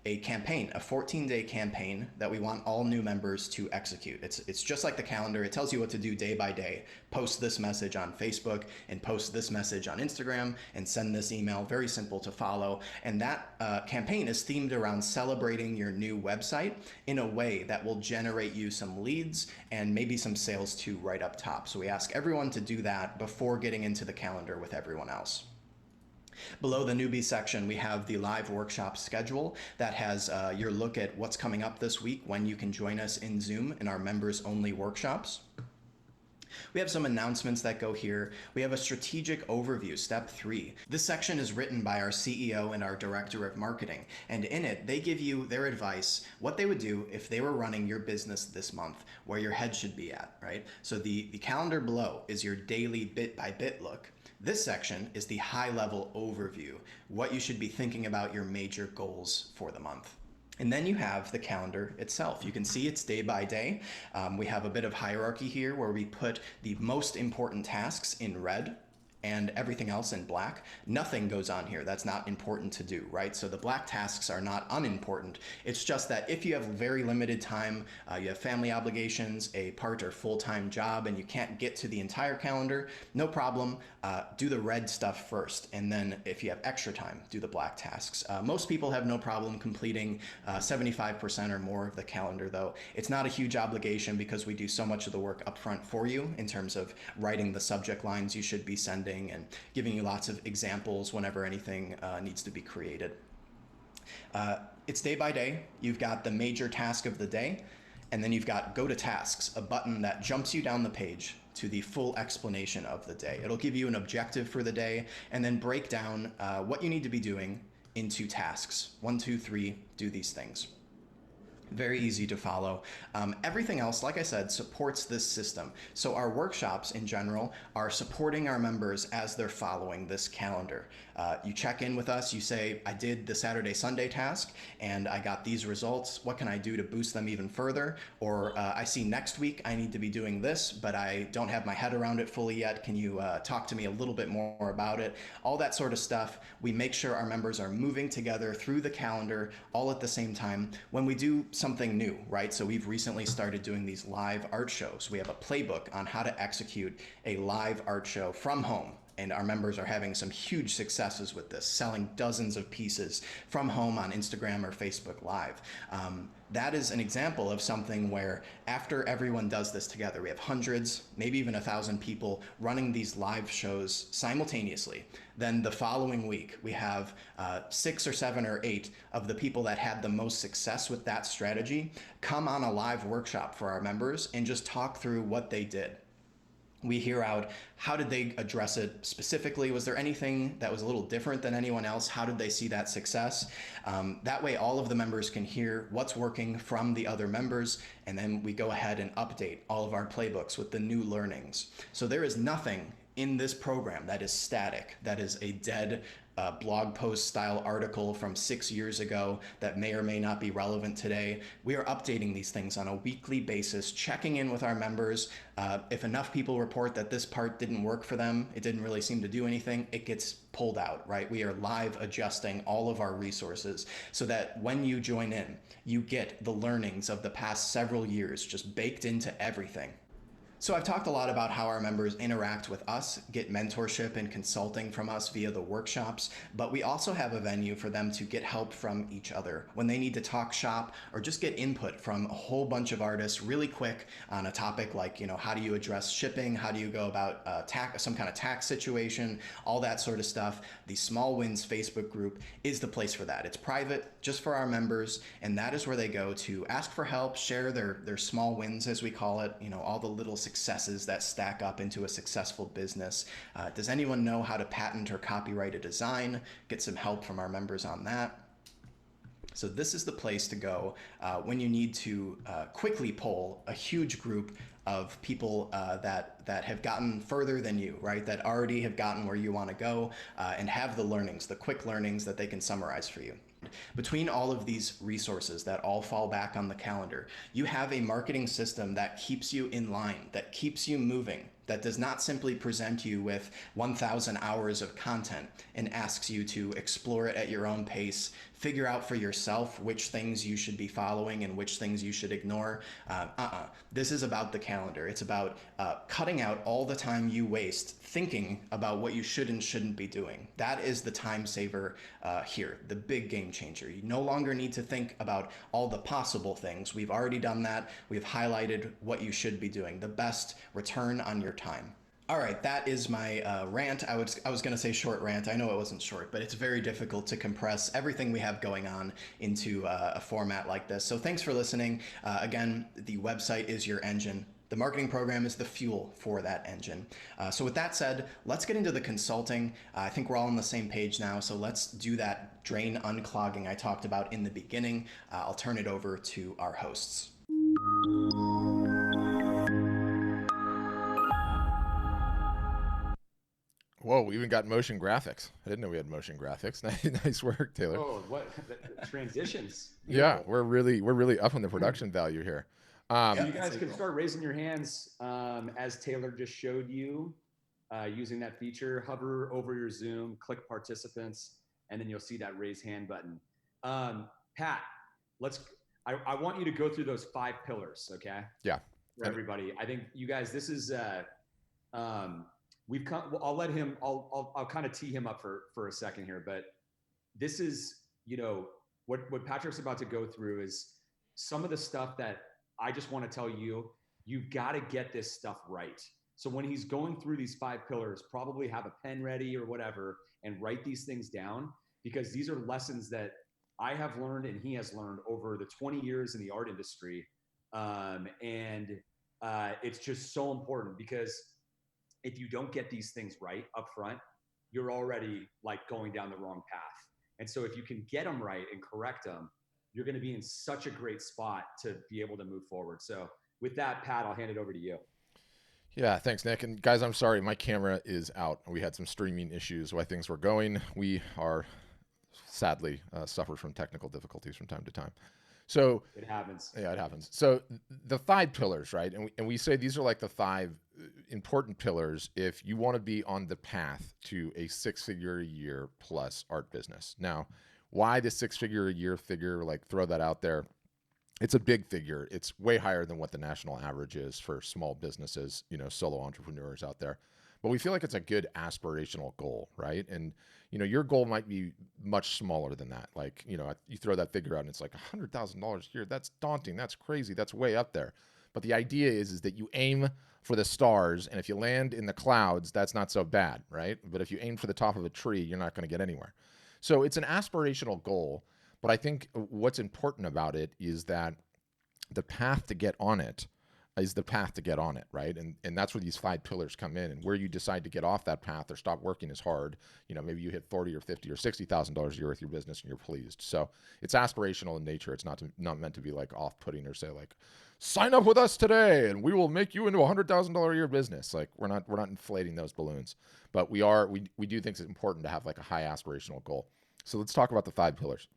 a campaign, a 14-day campaign that we want all new members to execute. It's just like the calendar. It tells you what to do day by day. Post this message on Facebook and post this message on Instagram and send this email. Very simple to follow. And that campaign is themed around celebrating your new website in a way that will generate you some leads and maybe some sales too right up top. So we ask everyone to do that before getting into the calendar with everyone else. Below the newbie section, we have the live workshop schedule that has your look at what's coming up this week, when you can join us in Zoom in our members only workshops. We have some announcements that go here. We have a strategic overview, step 3. This section is written by our CEO and our director of marketing. And in it, they give you their advice, what they would do if they were running your business this month, where your head should be at, right? So the calendar below is your daily bit by bit look. This section is the high level overview, what you should be thinking about your major goals for the month. And then you have the calendar itself. You can see it's day by day. We have a bit of hierarchy here where we put the most important tasks in red and everything else in black. Nothing goes on here that's not important to do, right? So the black tasks are not unimportant. It's just that if you have very limited time, you have family obligations, a part or full-time job, and you can't get to the entire calendar, no problem. Do the red stuff first. And then if you have extra time, do the black tasks. Most people have no problem completing 75% or more of the calendar, though. It's not a huge obligation because we do so much of the work upfront for you in terms of writing the subject lines you should be sending and giving you lots of examples whenever anything needs to be created. It's day by day. You've got the major task of the day, and then you've got Go to Tasks, a button that jumps you down the page to the full explanation of the day. It'll give you an objective for the day and then break down what you need to be doing into tasks. 1, 2, 3, do these things. Very easy to follow. Everything else, like I said, supports this system. So our workshops in general are supporting our members as they're following this calendar. You check in with us, you say, I did the Saturday, Sunday task, and I got these results. What can I do to boost them even further? Or I see next week I need to be doing this, but I don't have my head around it fully yet. Can you talk to me a little bit more about it? All that sort of stuff. We make sure our members are moving together through the calendar all at the same time. When we do something new, right? So we've recently started doing these live art shows. We have a playbook on how to execute a live art show from home. And our members are having some huge successes with this, selling dozens of pieces from home on Instagram or Facebook Live. That is an example of something where after everyone does this together, we have hundreds, maybe even 1,000 people running these live shows simultaneously. Then the following week, we have 6 or 7 or 8 of the people that had the most success with that strategy come on a live workshop for our members and just talk through what they did. We hear out, how did they address it specifically? Was there anything that was a little different than anyone else? How did they see that success? That way all of the members can hear what's working from the other members, and then we go ahead and update all of our playbooks with the new learnings. So there is nothing in this program that is static, that is a dead blog post style article from 6 years ago that may or may not be relevant today. We are updating these things on a weekly basis, checking in with our members. If enough people report that this part didn't work for them, it didn't really seem to do anything, it gets pulled out, right? We are live adjusting all of our resources so that when you join in, you get the learnings of the past several years just baked into everything. So I've talked a lot about how our members interact with us, get mentorship and consulting from us via the workshops, but we also have a venue for them to get help from each other when they need to talk shop or just get input from a whole bunch of artists really quick on a topic like, how do you address shipping? How do you go about some kind of tax situation? All that sort of stuff. The Small Wins Facebook group is the place for that. It's private, just for our members, and that is where they go to ask for help, share their small wins, as we call it, all the little successes that stack up into a successful business. Does anyone know how to patent or copyright a design? Get some help from our members on that. So this is the place to go when you need to quickly poll a huge group of people that have gotten further than you, right? That already have gotten where you want to go and have the learnings, the quick learnings that they can summarize for you. Between all of these resources that all fall back on the calendar, you have a marketing system that keeps you in line, that keeps you moving that does not simply present you with 1,000 hours of content and asks you to explore it at your own pace, figure out for yourself which things you should be following and which things you should ignore. This is about the calendar. It's about cutting out all the time you waste thinking about what you should and shouldn't be doing. That is the time saver here, the big game changer. You no longer need to think about all the possible things. We've already done that. We've highlighted what you should be doing, the best return on your time. All right, that is my rant. I was going to say short rant. I know it wasn't short, but it's very difficult to compress everything we have going on into a format like this. So thanks for listening. Again, the website is your engine. The marketing program is the fuel for that engine. So with that said, let's get into the consulting. I think we're all on the same page now, so let's do that drain unclogging I talked about in the beginning. I'll turn it over to our hosts. Whoa, we even got motion graphics. I didn't know we had motion graphics. Nice work, Taylor. Oh, what the transitions? Yeah, we're really up on the production value here. So you guys can start raising your hands as Taylor just showed you using that feature. Hover over your Zoom, click participants, and then you'll see that raise hand button. Pat, I want you to go through those 5 pillars, okay? Yeah. For everybody. I think you guys, this is we've come. I'll let him. I'll kind of tee him up for a second here, but this is, what Patrick's about to go through is some of the stuff that I just want to tell you. You've got to get this stuff right. So when he's going through these 5 pillars, probably have a pen ready or whatever and write these things down, because these are lessons that I have learned and he has learned over the 20 years in the art industry, and it's just so important, because if you don't get these things right up front, you're already like going down the wrong path. And so if you can get them right and correct them, you're going to be in such a great spot to be able to move forward. So with that, Pat, I'll hand it over to you. Yeah, thanks, Nick. And guys, I'm sorry, my camera is out. We had some streaming issues while things were going. We are sadly suffer from technical difficulties from time to time. So it happens. Yeah, it happens. So the 5 pillars, right? And we say these are like the 5 important pillars if you want to be on the path to a 6-figure a year plus art business. Now, why the 6-figure a year figure? Like, throw that out there. It's a big figure. It's way higher than what the national average is for small businesses, solo entrepreneurs out there. But we feel like it's a good aspirational goal, right? And, your goal might be much smaller than that. Like, you throw that figure out and it's like $100,000 a year. That's daunting. That's crazy. That's way up there. But the idea is that you aim for the stars, and if you land in the clouds, that's not so bad, right? But if you aim for the top of a tree, you're not going to get anywhere. So it's an aspirational goal. But I think what's important about it is that the path to get on it is the path to get on it, right? And that's where these 5 pillars come in, and where you decide to get off that path or stop working as hard. Maybe you hit $40,000 or $50,000 or $60,000 a year with your business and you're pleased. So it's aspirational in nature. It's not meant to be like off-putting or say like, sign up with us today and we will make you into a $100,000 a year business. Like, we're not inflating those balloons, but we do think it's important to have like a high aspirational goal. So let's talk about the 5 pillars.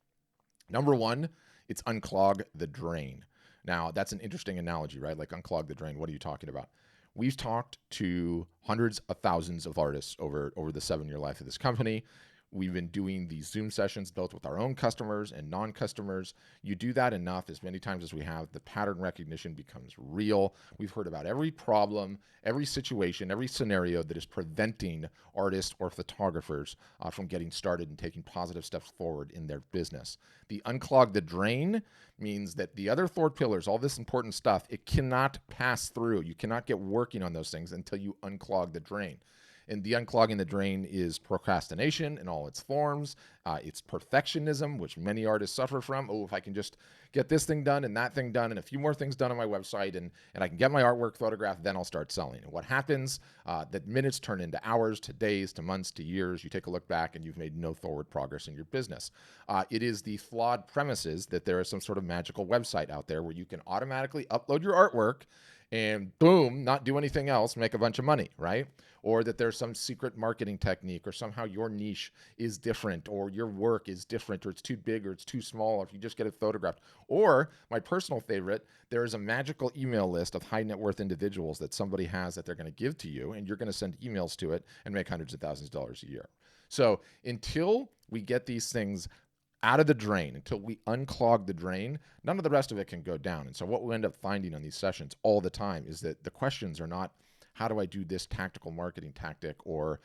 Number 1, it's unclog the drain. Now, that's an interesting analogy, right? Like, unclog the drain. What are you talking about? We've talked to hundreds of thousands of artists over the 7-year life of this company. We've been doing these Zoom sessions both with our own customers and non-customers. You do that enough, as many times as we have, the pattern recognition becomes real. We've heard about every problem, every situation, every scenario that is preventing artists or photographers from getting started and taking positive steps forward in their business. The unclog the drain means that the other 4 pillars, all this important stuff, it cannot pass through. You cannot get working on those things until you unclog the drain. And the unclogging the drain is procrastination in all its forms. It's perfectionism, which many artists suffer from. Oh, if I can just get this thing done and that thing done and a few more things done on my website and I can get my artwork photographed, then I'll start selling. And what happens, that minutes turn into hours, to days, to months, to years. You take a look back and you've made no forward progress in your business. It is the flawed premises that there is some sort of magical website out there where you can automatically upload your artwork and boom, not do anything else, make a bunch of money, right? Or that there's some secret marketing technique, or somehow your niche is different, or your work is different, or it's too big, or it's too small, or if you just get it photographed. Or my personal favorite, there is a magical email list of high net worth individuals that somebody has that they're going to give to you, and you're going to send emails to it and make hundreds of thousands of dollars a year. So until we get these things out of the drain, until we unclog the drain, none of the rest of it can go down. And so what we end up finding on these sessions all the time is that the questions are not, how do I do this tactical marketing tactic, or,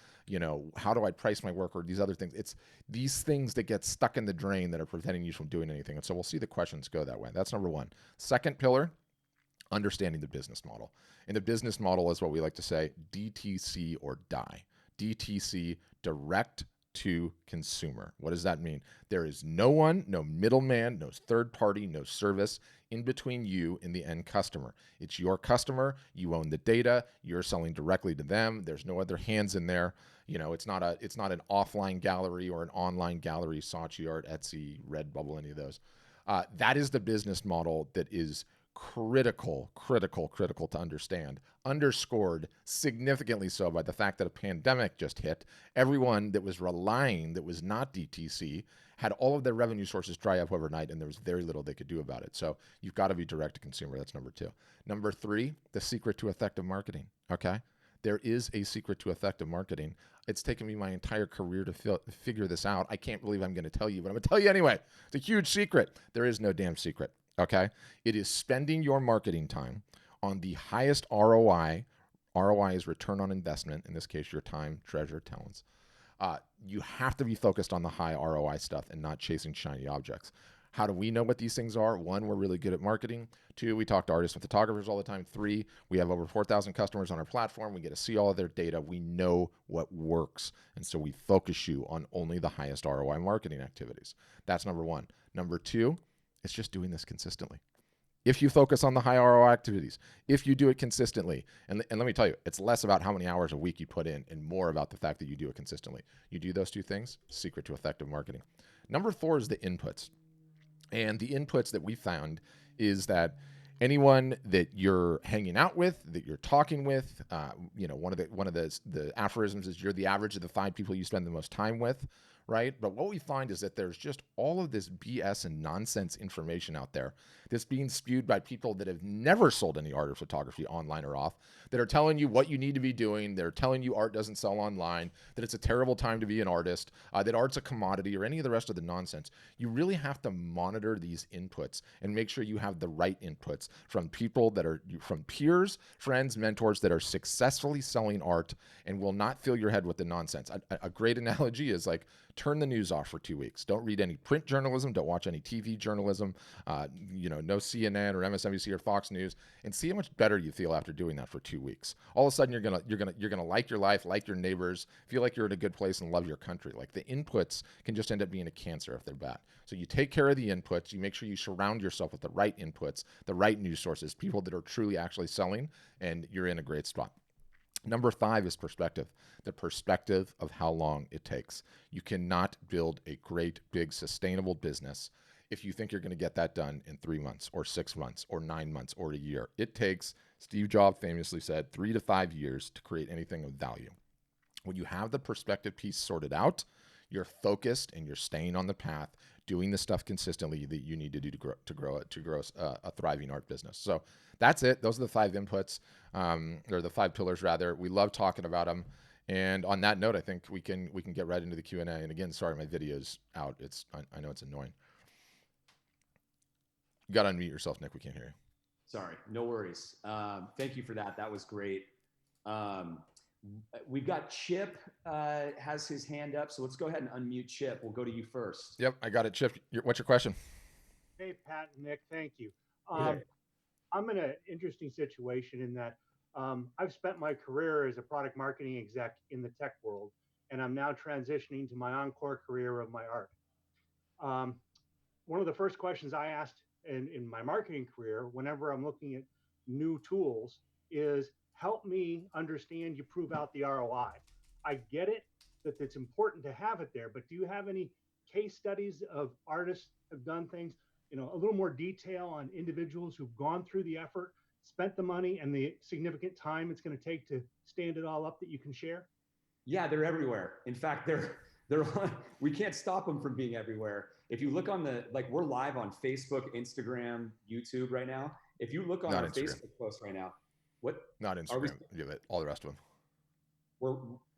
how do I price my work, or these other things. It's these things that get stuck in the drain that are preventing you from doing anything. And so we'll see the questions go that way. That's number one. Second pillar, understanding the business model. And the business model is what we like to say, DTC or die. DTC, direct to consumer. What does that mean? There is no one, no middleman, no third party, no service in between you and the end customer. It's your customer. You own the data. You're selling directly to them. There's no other hands in there. It's not an offline gallery or an online gallery, Saatchi Art, Etsy, Redbubble, any of those. That is the business model that is critical to understand, underscored significantly so by the fact that a pandemic just hit. Everyone that was relying, that was not DTC, had all of their revenue sources dry up overnight, and there was very little they could do about it. So you've got to be direct to consumer. That's number two. Number three, the secret to effective marketing. Okay. There is a secret to effective marketing. It's taken me my entire career to figure this out. I can't believe I'm going to tell you, but I'm going to tell you anyway. It's a huge secret. There is no damn secret. Okay. It is spending your marketing time on the highest ROI. ROI is return on investment. In this case, your time, treasure, talents. You have to be focused on the high ROI stuff and not chasing shiny objects. How do we know what these things are? One, we're really good at marketing. Two, we talk to artists and photographers all the time. Three, we have over 4,000 customers on our platform. We get to see all of their data. We know what works. And so we focus you on only the highest ROI marketing activities. That's number one. Number two, it's just doing this consistently. If you focus on the high ROI activities, if you do it consistently, and let me tell you, it's less about how many hours a week you put in and more about the fact that you do it consistently. You do those two things, secret to effective marketing. Number four is the inputs. And the inputs that we found is that anyone that you're hanging out with, that you're talking with, one of the aphorisms is you're the average of the 5 people you spend the most time with, right? But what we find is that there's just all of this BS and nonsense information out there that's being spewed by people that have never sold any art or photography online or off, that are telling you what you need to be doing. They're telling you art doesn't sell online, that it's a terrible time to be an artist, that art's a commodity, or any of the rest of the nonsense. You really have to monitor these inputs and make sure you have the right inputs from people that are, from peers, friends, mentors that are successfully selling art and will not fill your head with the nonsense. A great analogy is like, turn the news off for 2 weeks. Don't read any print journalism. Don't watch any TV journalism. No CNN or MSNBC or Fox News, and see how much better you feel after doing that for 2 weeks. All of a sudden, you're gonna like your life, like your neighbors, feel like you're in a good place, and love your country. Like, the inputs can just end up being a cancer if they're bad. So you take care of the inputs. You make sure you surround yourself with the right inputs, the right news sources, people that are truly actually selling, and you're in a great spot. Number 5 is perspective, the perspective of how long it takes. You cannot build a great, big, sustainable business if you think you're going to get that done in 3 months or 6 months or 9 months or a year. It takes, Steve Jobs famously said, 3 to 5 years to create anything of value. When you have the perspective piece sorted out, you're focused and you're staying on the path, doing the stuff consistently that you need to do to grow a thriving art business. So that's it. Those are the 5 inputs, or the 5 pillars rather. We love talking about them. And on that note, I think we can get right into the Q&A. And again, sorry, my video's out. I know it's annoying. You got to unmute yourself, Nick. We can't hear you. Sorry, no worries. Thank you for that. That was great. We've got Chip has his hand up, so let's go ahead and unmute Chip. We'll go to you first. Yep, I got it, Chip. What's your question? Hey, Pat and Nick, thank you. I'm in an interesting situation in that I've spent my career as a product marketing exec in the tech world, and I'm now transitioning to my encore career of my art. One of the first questions I asked in my marketing career, whenever I'm looking at new tools, is help me understand you prove out the ROI. I get it that it's important to have it there, but do you have any case studies of artists who have done things, a little more detail on individuals who've gone through the effort, spent the money and the significant time it's going to take to stand it all up that you can share? Yeah, they're everywhere. In fact, we can't stop them from being everywhere. If you look on we're live on Facebook, Instagram, YouTube right now. If you look on Not our Instagram. Facebook post right now, what? Not Instagram. You have it. All the rest of them.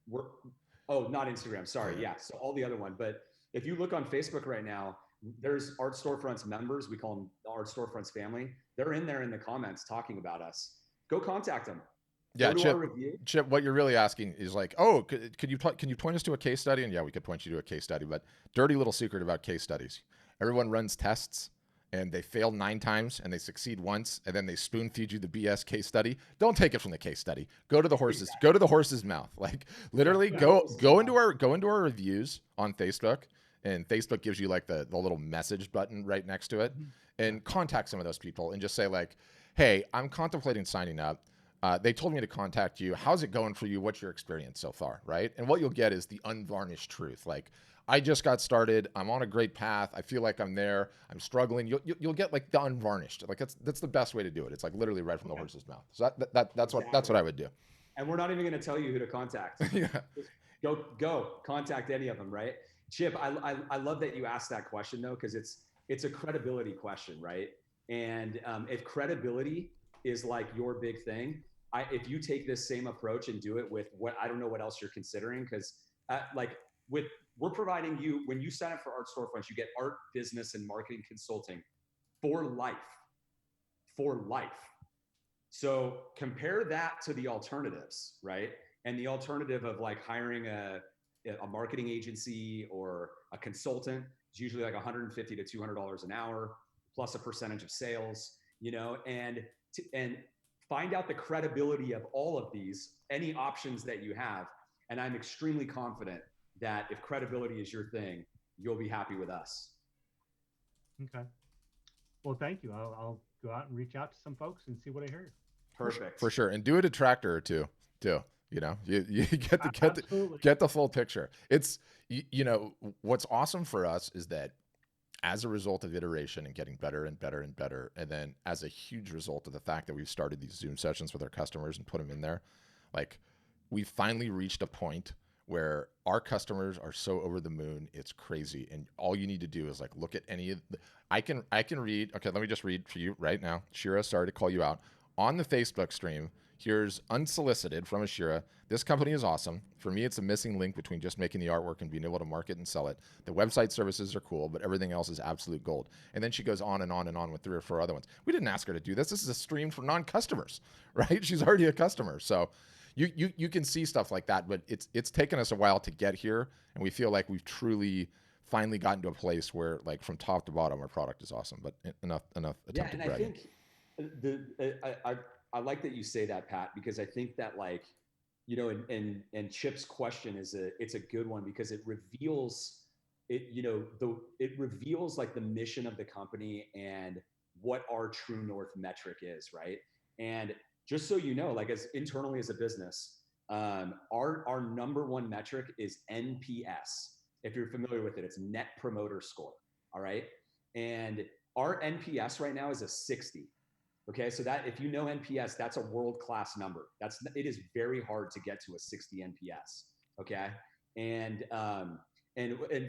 We're oh, not Instagram. Sorry. Yeah. So all the other one. But if you look on Facebook right now, there's Art Storefronts members. We call them the Art Storefronts family. They're in there in the comments talking about us. Go contact them. Yeah, Chip, what you're really asking is like, oh, can you point us to a case study? And yeah, we could point you to a case study, but dirty little secret about case studies. Everyone runs tests and they fail 9 times and they succeed once, and then they spoon feed you the BS case study. Don't take it from the case study. Go to the horse's mouth. Like literally go into our reviews on Facebook, and Facebook gives you like the little message button right next to it, and contact some of those people and just say like, hey, I'm contemplating signing up. They told me to contact you. How's it going for you? What's your experience so far, right? And what you'll get is the unvarnished truth. Like, I just got started. I'm on a great path. I feel like I'm there. I'm struggling. You'll get like the unvarnished. Like that's the best way to do it. It's like literally right from the horse's mouth. So that's what I would do. And we're not even going to tell you who to contact. Yeah. Go contact any of them, right? Chip, I love that you asked that question though, because it's a credibility question, right? And if credibility is like your big thing, if you take this same approach and do it with I don't know what else you're considering, because we're providing you, when you sign up for Art Storefronts, you get art, business, and marketing consulting for life. So compare that to the alternatives, right? And the alternative of like hiring a marketing agency or a consultant is usually like $150 to $200 an hour plus a percentage of sales, and find out the credibility of all of these, any options that you have. And I'm extremely confident that if credibility is your thing, you'll be happy with us. Okay. Well, thank you. I'll go out and reach out to some folks and see what I hear. Perfect. For sure. And do a detractor or two too. You get the full picture. It's, what's awesome for us is that as a result of iteration and getting better and better and better, and then as a huge result of the fact that we've started these Zoom sessions with our customers and put them in there, like we finally reached a point where our customers are so over the moon, it's crazy. And all you need to do is like look at any of I can read. Okay, let me just read for you right now. Shira, sorry to call you out. On the Facebook stream, here's unsolicited from Ashira. This company is awesome. For me, it's a missing link between just making the artwork and being able to market and sell it. The website services are cool, but everything else is absolute gold. And then she goes on and on and on with 3 or 4 other ones. We didn't ask her to do this. This is a stream for non-customers, right? She's already a customer. So you can see stuff like that, but it's taken us a while to get here, and we feel like we've truly finally gotten to a place where, like, from top to bottom, our product is awesome. But enough attempted bragging. I like that you say that, Pat, because I think that, like, and Chip's question it's a good one, because it reveals like the mission of the company and what our true north metric is, right? And just so you know, like, as internally as a business, our number one metric is NPS. If you're familiar with it, it's Net Promoter Score. All right. And our NPS right now is a 60. Okay. So that, if you know NPS, that's a world-class number. It is very hard to get to a 60 NPS. Okay. And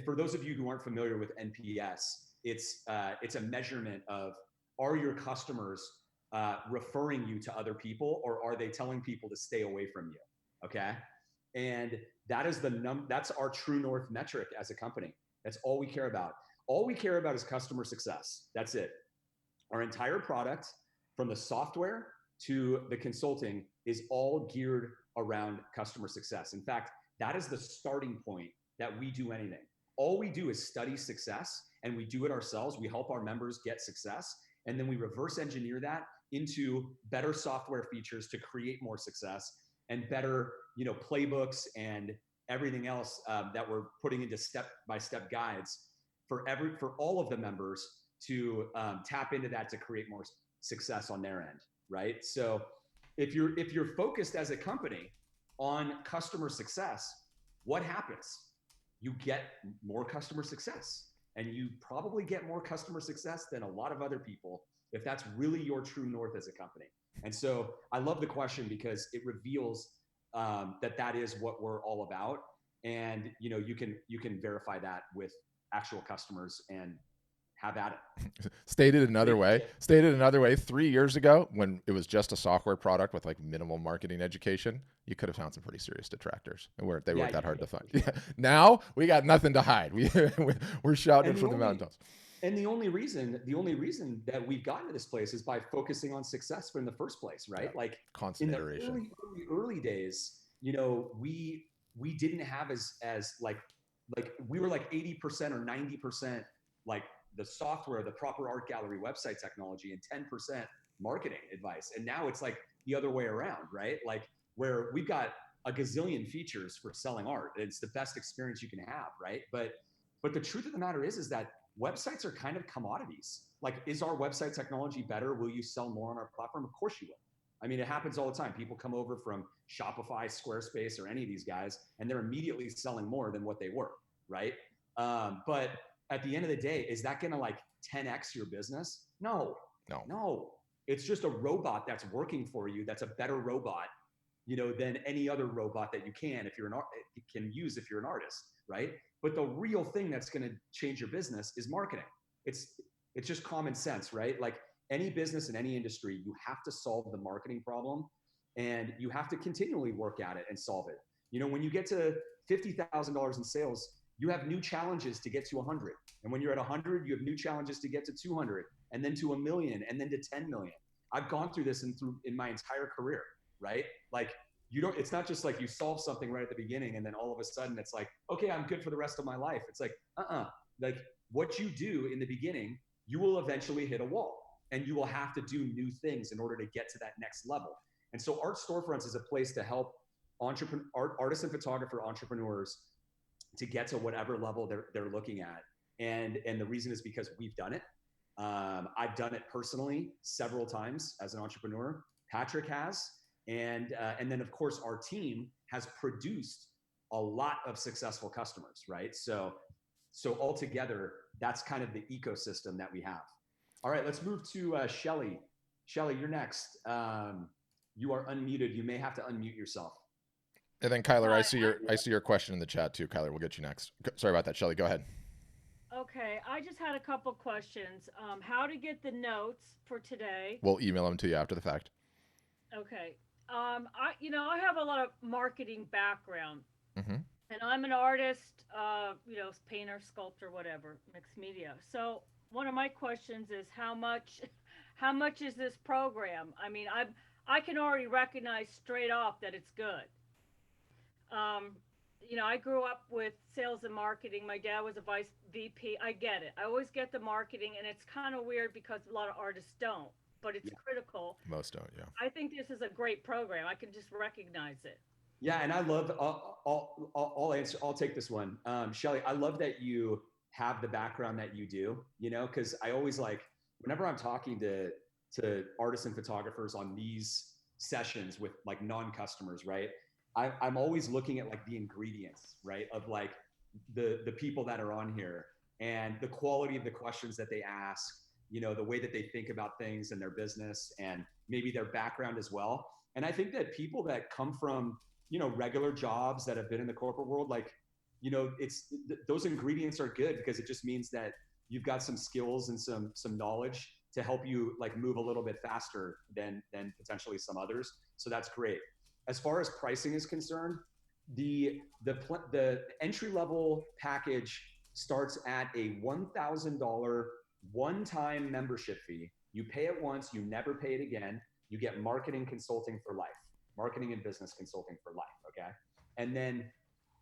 for those of you who aren't familiar with NPS, it's a measurement of, are your customers referring you to other people, or are they telling people to stay away from you? Okay. And that is that's our true north metric as a company. That's all we care about. All we care about is customer success. That's it. Our entire product, from the software to the consulting, is all geared around customer success. In fact, that is the starting point that we do anything. All we do is study success, and we do it ourselves. We help our members get success, and then we reverse engineer that into better software features to create more success, and better, playbooks and everything else that we're putting into step-by-step guides for all of the members to tap into that to create more success on their end, right? So if you're focused as a company on customer success, what happens? You get more customer success, and you probably get more customer success than a lot of other people if that's really your true north as a company. And so I love the question because it reveals that is what we're all about. And you can verify that with actual customers and have at it. Stated another way, 3 years ago, when it was just a software product with like minimal marketing education, you could have found some pretty serious detractors, and they weren't that hard to find. Yeah. Now we got nothing to hide. We're shouting from the mountaintops. And the only reason that we've gotten to this place is by focusing on success in the first place, right? Yeah. Like constant iteration. In the early days, we didn't have as like we were like 80% or 90% like the software, the proper art gallery website technology, and 10% marketing advice. And now it's like the other way around, right? Like where we've got a gazillion features for selling art. It's the best experience you can have, right? But the truth of the matter is that websites are kind of commodities. Like, is our website technology better? Will you sell more on our platform? Of course you will. I mean, it happens all the time. People come over from Shopify, Squarespace, or any of these guys, and they're immediately selling more than what they were, right? But at the end of the day, is that going to like 10x your business? No. It's just a robot that's working for you. That's a better robot, than any other robot that you can use if you're an artist, right? But the real thing that's going to change your business is marketing. It's just common sense, right? Like any business in any industry, you have to solve the marketing problem, and you have to continually work at it and solve it. When you get to $50,000 in sales, you have new challenges to get to 100. And when you're at 100, you have new challenges to get to 200, and then to 1 million, and then to 10 million. I've gone through this in my entire career, right? Like it's not just like you solve something right at the beginning and then all of a sudden it's like, okay, I'm good for the rest of my life. It's like, like what you do in the beginning, you will eventually hit a wall, and you will have to do new things in order to get to that next level. And so Art Storefronts is a place to help artists and photographer entrepreneurs to get to whatever level they're looking at. And the reason is because we've done it. I've done it personally several times as an entrepreneur. Patrick has. And then of course our team has produced a lot of successful customers, right? So altogether, that's kind of the ecosystem that we have. All right, let's move to Shelly. Shelly, you're next. You are unmuted. You may have to unmute yourself. And then Kyler, I see your question in the chat too. Kyler, we'll get you next. Sorry about that, Shelly. Go ahead. Okay, I just had a couple questions. How to get the notes for today? We'll email them to you after the fact. Okay. I have a lot of marketing background, mm-hmm. and I'm an artist, painter, sculptor, whatever, mixed media. So one of my questions is how much is this program? I mean, I can already recognize straight off that it's good. I grew up with sales and marketing. My dad was a vice VP. I get it. I always get the marketing, and it's kind of weird because a lot of artists don't, but it's critical. Most don't, yeah. I think this is a great program. I can just recognize it. Yeah, and I love. I'll take this one, Shelly. I love that you have the background that you do. Because I always like whenever I'm talking to artists and photographers on these sessions with like non-customers, right? I'm always looking at like the ingredients, right? Of like the people that are on here and the quality of the questions that they ask, the way that they think about things and their business and maybe their background as well. And I think that people that come from, regular jobs that have been in the corporate world, like, those ingredients are good because it just means that you've got some skills and some knowledge to help you like move a little bit faster than potentially some others. So that's great. As far as pricing is concerned, the entry level package starts at a $1,000 one-time membership fee. You pay it once, you never pay it again. You get marketing consulting for life, marketing and business consulting for life. Okay, and then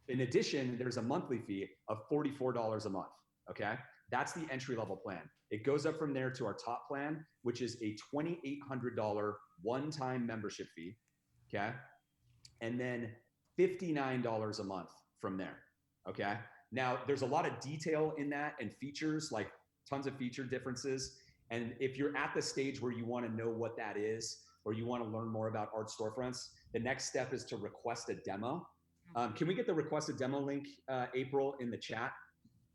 in addition, there's a monthly fee of $44 a month. Okay, that's the entry level plan. It goes up from there to our top plan, which is a $2,800 one-time membership fee. Okay. And then $59 a month from there. Okay. Now there's a lot of detail in that and features, like tons of feature differences. And if you're at the stage where you want to know what that is, or you want to learn more about Art Storefronts, the next step is to request a demo. Can we get the request a demo link, April, in the chat?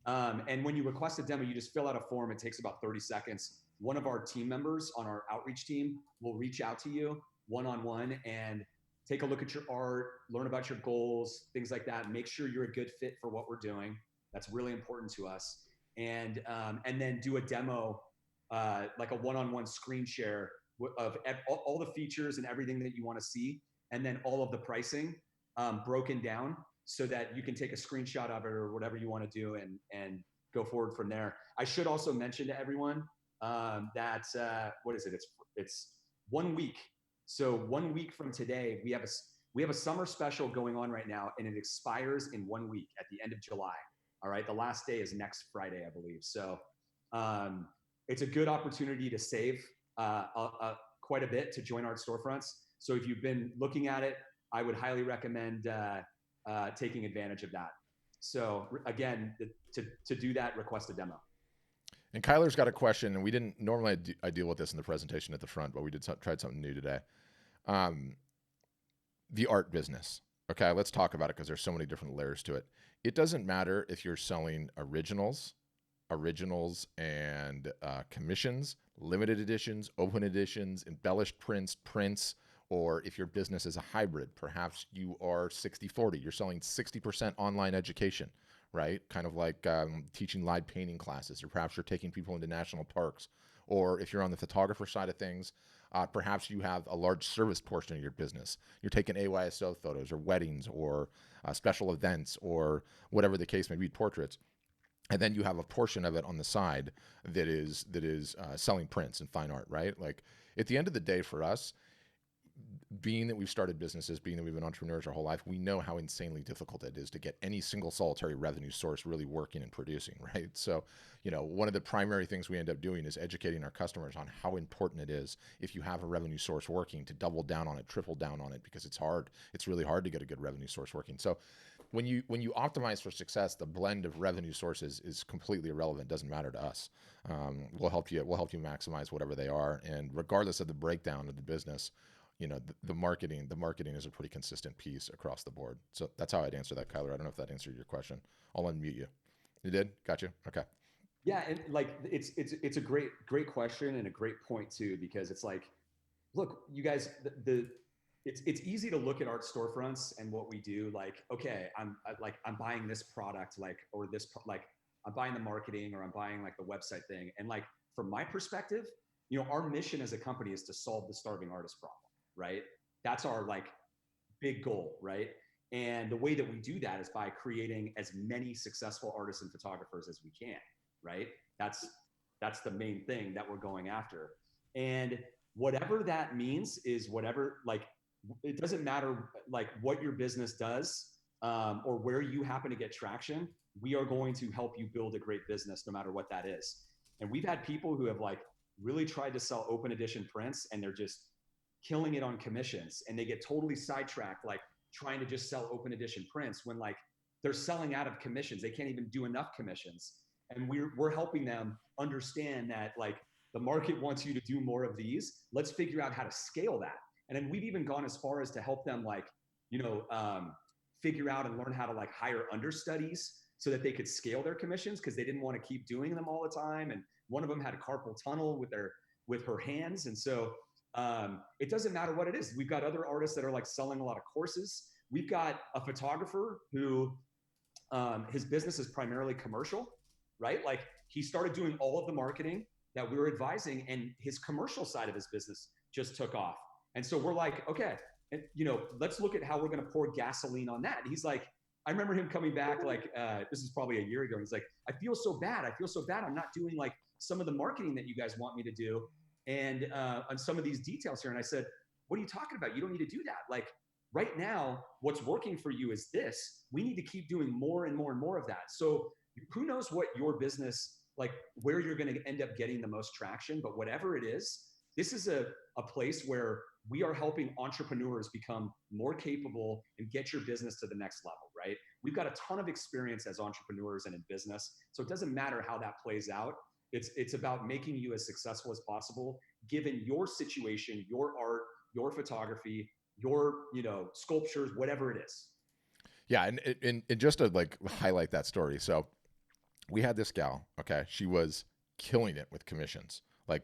And when you request a demo, you just fill out a form. It takes about 30 seconds. one of our team members on our outreach team will reach out to you one-on-one and take a look at your art, learn about your goals, things like that. Make sure you're a good fit for what we're doing. That's really important to us. And then do a demo, like a one-on-one screen share of all the features and everything that you want to see, and then all of the pricing broken down so that you can take a screenshot of it or whatever you want to do and go forward from there. I should also mention to everyone that what is it? It's 1 week. So 1 week from today, we have a summer special going on right now, and it expires in 1 week at the end of July. All right, the last day is next Friday, I believe. So it's a good opportunity to save quite a bit to join Art Storefronts. So if you've been looking at it, I would highly recommend taking advantage of that. So again, to do that, request a demo. And Kyler's got a question, and we didn't normally I deal with this in the presentation at the front, but we tried something new today. The art business. Okay, let's talk about it because there's so many different layers to it. It doesn't matter if you're selling originals and commissions, limited editions, open editions, embellished prints, or if your business is a hybrid, perhaps you are 60-40, you're selling 60% online education, right? Kind of like teaching live painting classes, or perhaps you're taking people into national parks. Or if you're on the photographer side of things, perhaps you have a large service portion of your business. You're taking AYSO photos or weddings or special events or whatever the case may be, portraits. And then you have a portion of it on the side that is selling prints and fine art, right? Like at the end of the day for us, being that we've started businesses, being that we've been entrepreneurs our whole life, we know how insanely difficult it is to get any single solitary revenue source really working and producing, right? So, one of the primary things we end up doing is educating our customers on how important it is, if you have a revenue source working, to double down on it, triple down on it, because it's hard. It's really hard to get a good revenue source working. So when you optimize for success, the blend of revenue sources is completely irrelevant. It doesn't matter to us. We'll help you maximize whatever they are. And regardless of the breakdown of the business, the marketing is a pretty consistent piece across the board. So that's how I'd answer that, Kyler. I don't know if that answered your question. I'll unmute you. You did? Got you? Okay. Yeah, and like it's a great question and a great point too, because it's like, look, you guys, it's easy to look at Art Storefronts and what we do. Like, okay, I'm buying this product, I'm buying the marketing, or I'm buying like the website thing. And like from my perspective, our mission as a company is to solve the starving artist problem. Right? That's our like big goal, right? And the way that we do that is by creating as many successful artists and photographers as we can, right? That's the main thing that we're going after. And whatever that means is whatever, like, it doesn't matter like what your business does or where you happen to get traction. We are going to help you build a great business no matter what that is. And we've had people who have like really tried to sell open edition prints, and they're just killing it on commissions, and they get totally sidetracked, like trying to just sell open edition prints when like they're selling out of commissions. They can't even do enough commissions. And we're helping them understand that like the market wants you to do more of these. Let's figure out how to scale that. And then we've even gone as far as to help them like, figure out and learn how to like hire understudies so that they could scale their commissions, because they didn't want to keep doing them all the time. And one of them had a carpal tunnel with her hands. And so it doesn't matter what it is. We've got other artists that are like selling a lot of courses. We've got a photographer who his business is primarily commercial, right? Like he started doing all of the marketing that we were advising, and his commercial side of his business just took off. And so we're like, okay, let's look at how we're going to pour gasoline on that. And he's like, I remember him coming back like, this is probably a year ago. He's like, I feel so bad. I'm not doing like some of the marketing that you guys want me to do. And on some of these details here. And I said, what are you talking about? You don't need to do that. Like right now, what's working for you is this. We need to keep doing more and more and more of that. So who knows what your business, like where you're going to end up getting the most traction, but whatever it is, this is a place where we are helping entrepreneurs become more capable and get your business to the next level, right? We've got a ton of experience as entrepreneurs and in business. So it doesn't matter how that plays out. It's about making you as successful as possible, given your situation, your art, your photography, your sculptures, whatever it is. Yeah, and just to like highlight that story. So we had this gal, okay, she was killing it with commissions. like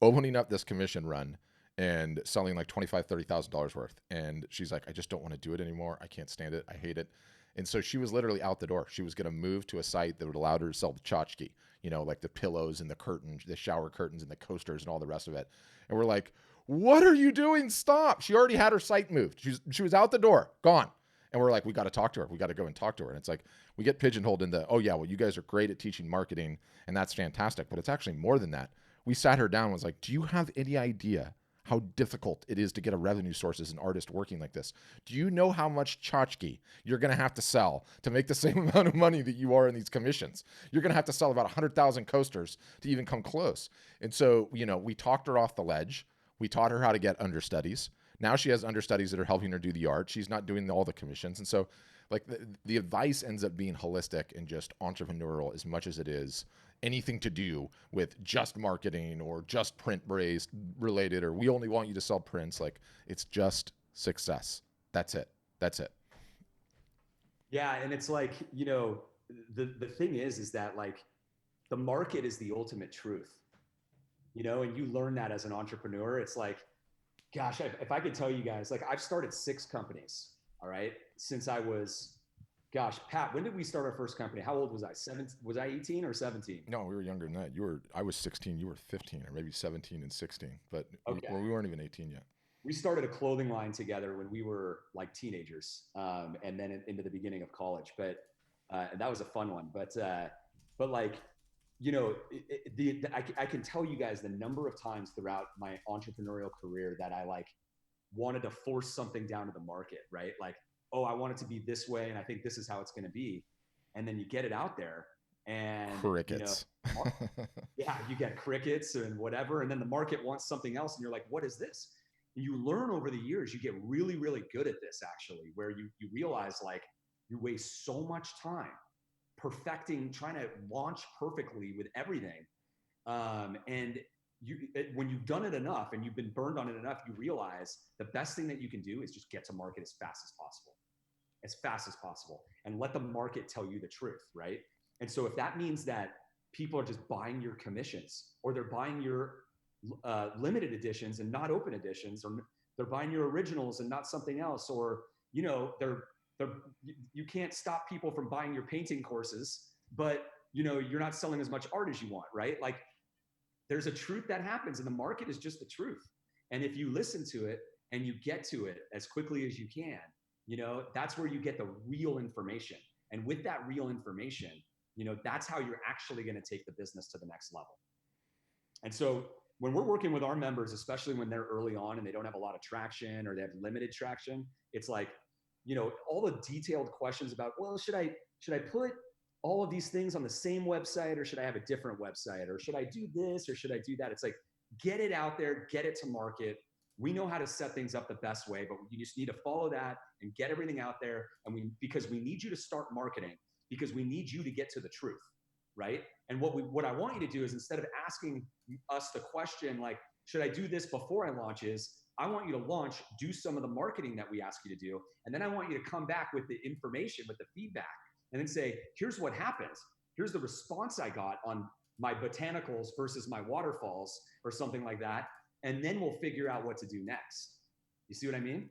opening up this commission run and selling like $25,000-$30,000 worth. And she's like, I just don't want to do it anymore. I can't stand it. I hate it. And so she was literally out the door. She was going to move to a site that would allow her to sell the tchotchke, you know, like the pillows and the curtains, the shower curtains and the coasters and all the rest of it. And we're like, what are you doing? Stop. She already had her site moved. She was out the door, gone. And we're like, we got to talk to her. We got to go and talk to her. And it's like, we get pigeonholed into, oh yeah, well, you guys are great at teaching marketing and that's fantastic. But it's actually more than that. We sat her down and was like, do you have any idea how difficult it is to get a revenue source as an artist working like this? Do you know how much tchotchke you're going to have to sell to make the same amount of money that you are in these commissions? You're going to have to sell about 100,000 coasters to even come close. And so, you know, we talked her off the ledge. We taught her how to get understudies. Now she has understudies that are helping her do the art. She's not doing all the commissions. And so like the advice ends up being holistic and just entrepreneurial as much as it is anything to do with just marketing or just print based related, or we only want you to sell prints. Like it's just success. That's it. That's it. Yeah. And it's like, you know, the thing is that like the market is the ultimate truth, you know, and you learn that as an entrepreneur. It's like, gosh, if I could tell you guys, like I've started 6 companies, all right, since I was, gosh, Pat, when did we start our first company? How old was I? Was I 18 or 17? No, we were younger than that. I was 16, you were 15, or maybe 17 and 16, but okay. we weren't even 18 yet. We started a clothing line together when we were like teenagers, and then into the beginning of college. But and that was a fun one. But like, you know, I can tell you guys the number of times throughout my entrepreneurial career that I like wanted to force something down to the market, right? Like, oh, I want it to be this way, and I think this is how it's going to be. And then you get it out there, and crickets. You know, yeah, you get crickets and whatever, and then the market wants something else, and you're like, what is this? And you learn over the years, you get really, really good at this actually, where you realize like you waste so much time perfecting, trying to launch perfectly with everything. And when you've done it enough and you've been burned on it enough, you realize the best thing that you can do is just get to market as fast as possible, and let the market tell you the truth, right? And so if that means that people are just buying your commissions, or they're buying your limited editions and not open editions, or they're buying your originals and not something else, or, you know, you can't stop people from buying your painting courses, but, you know, you're not selling as much art as you want, right? Like there's a truth that happens, and the market is just the truth. And if you listen to it and you get to it as quickly as you can, you know, that's where you get the real information. And with that real information, you know, that's how you're actually going to take the business to the next level. And so when we're working with our members, especially when they're early on and they don't have a lot of traction or they have limited traction, it's like, you know, all the detailed questions about, well, should I put all of these things on the same website, or should I have a different website, or should I do this, or should I do that? It's like, get it out there, get it to market. We know how to set things up the best way, but you just need to follow that and get everything out there. And because we need you to start marketing, because we need you to get to the truth, right? And what I want you to do is, instead of asking us the question like, should I do this before I launch, is I want you to launch, do some of the marketing that we ask you to do. And then I want you to come back with the information, with the feedback, and then say, here's what happens. Here's the response I got on my botanicals versus my waterfalls, or something like that. And then we'll figure out what to do next. You see what I mean?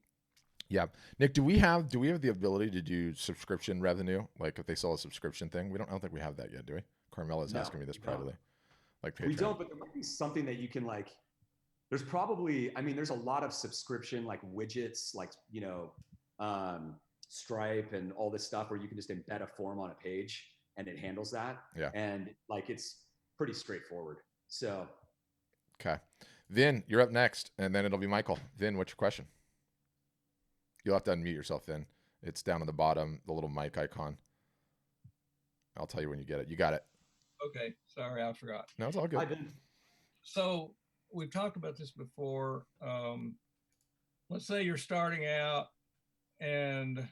Yeah. Nick, do we have the ability to do subscription revenue? Like if they sell a subscription thing? I don't think we have that yet, do we? Carmela's asking me this privately. Like Patreon. We don't, but there might be something that you can like, there's probably, I mean, there's a lot of subscription like widgets, like, you know, Stripe and all this stuff where you can just embed a form on a page and it handles that. Yeah. And like, it's pretty straightforward. So. Okay. Vin, you're up next, and then it'll be Michael. Vin, what's your question? You'll have to unmute yourself, Vin. It's down on the bottom, the little mic icon. I'll tell you when you get it. You got it. Okay. Sorry, I forgot. No, it's all good. So we've talked about this before. Let's say you're starting out and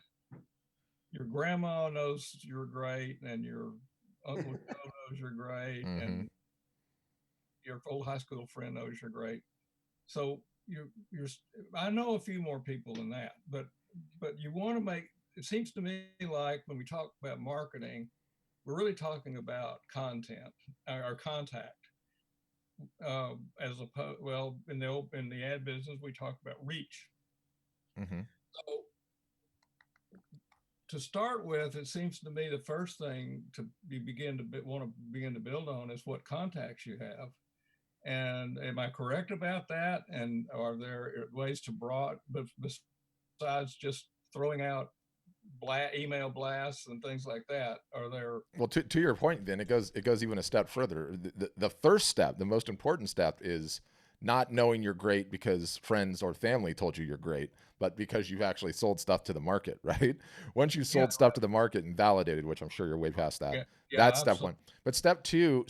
your grandma knows you're great, and your uncle Joe knows you're great, and your old high school friend knows you're great. So you're I know a few more people than that, but you want to make, it seems to me like when we talk about marketing, we're really talking about content or contact. as opposed, well, in the ad business, we talk about reach. Mm-hmm. So to start with, it seems to me the first thing to want to begin to build on is what contacts you have. And am I correct about that? And are there ways to but besides just throwing out email blasts and things like that? Are there? Well, to your point, then it goes even a step further. The first step, the most important step, is not knowing you're great because friends or family told you you're great, but because you've actually sold stuff to the market, right? Once you've sold stuff to the market and validated, which I'm sure you're way past that, that's step one. But step two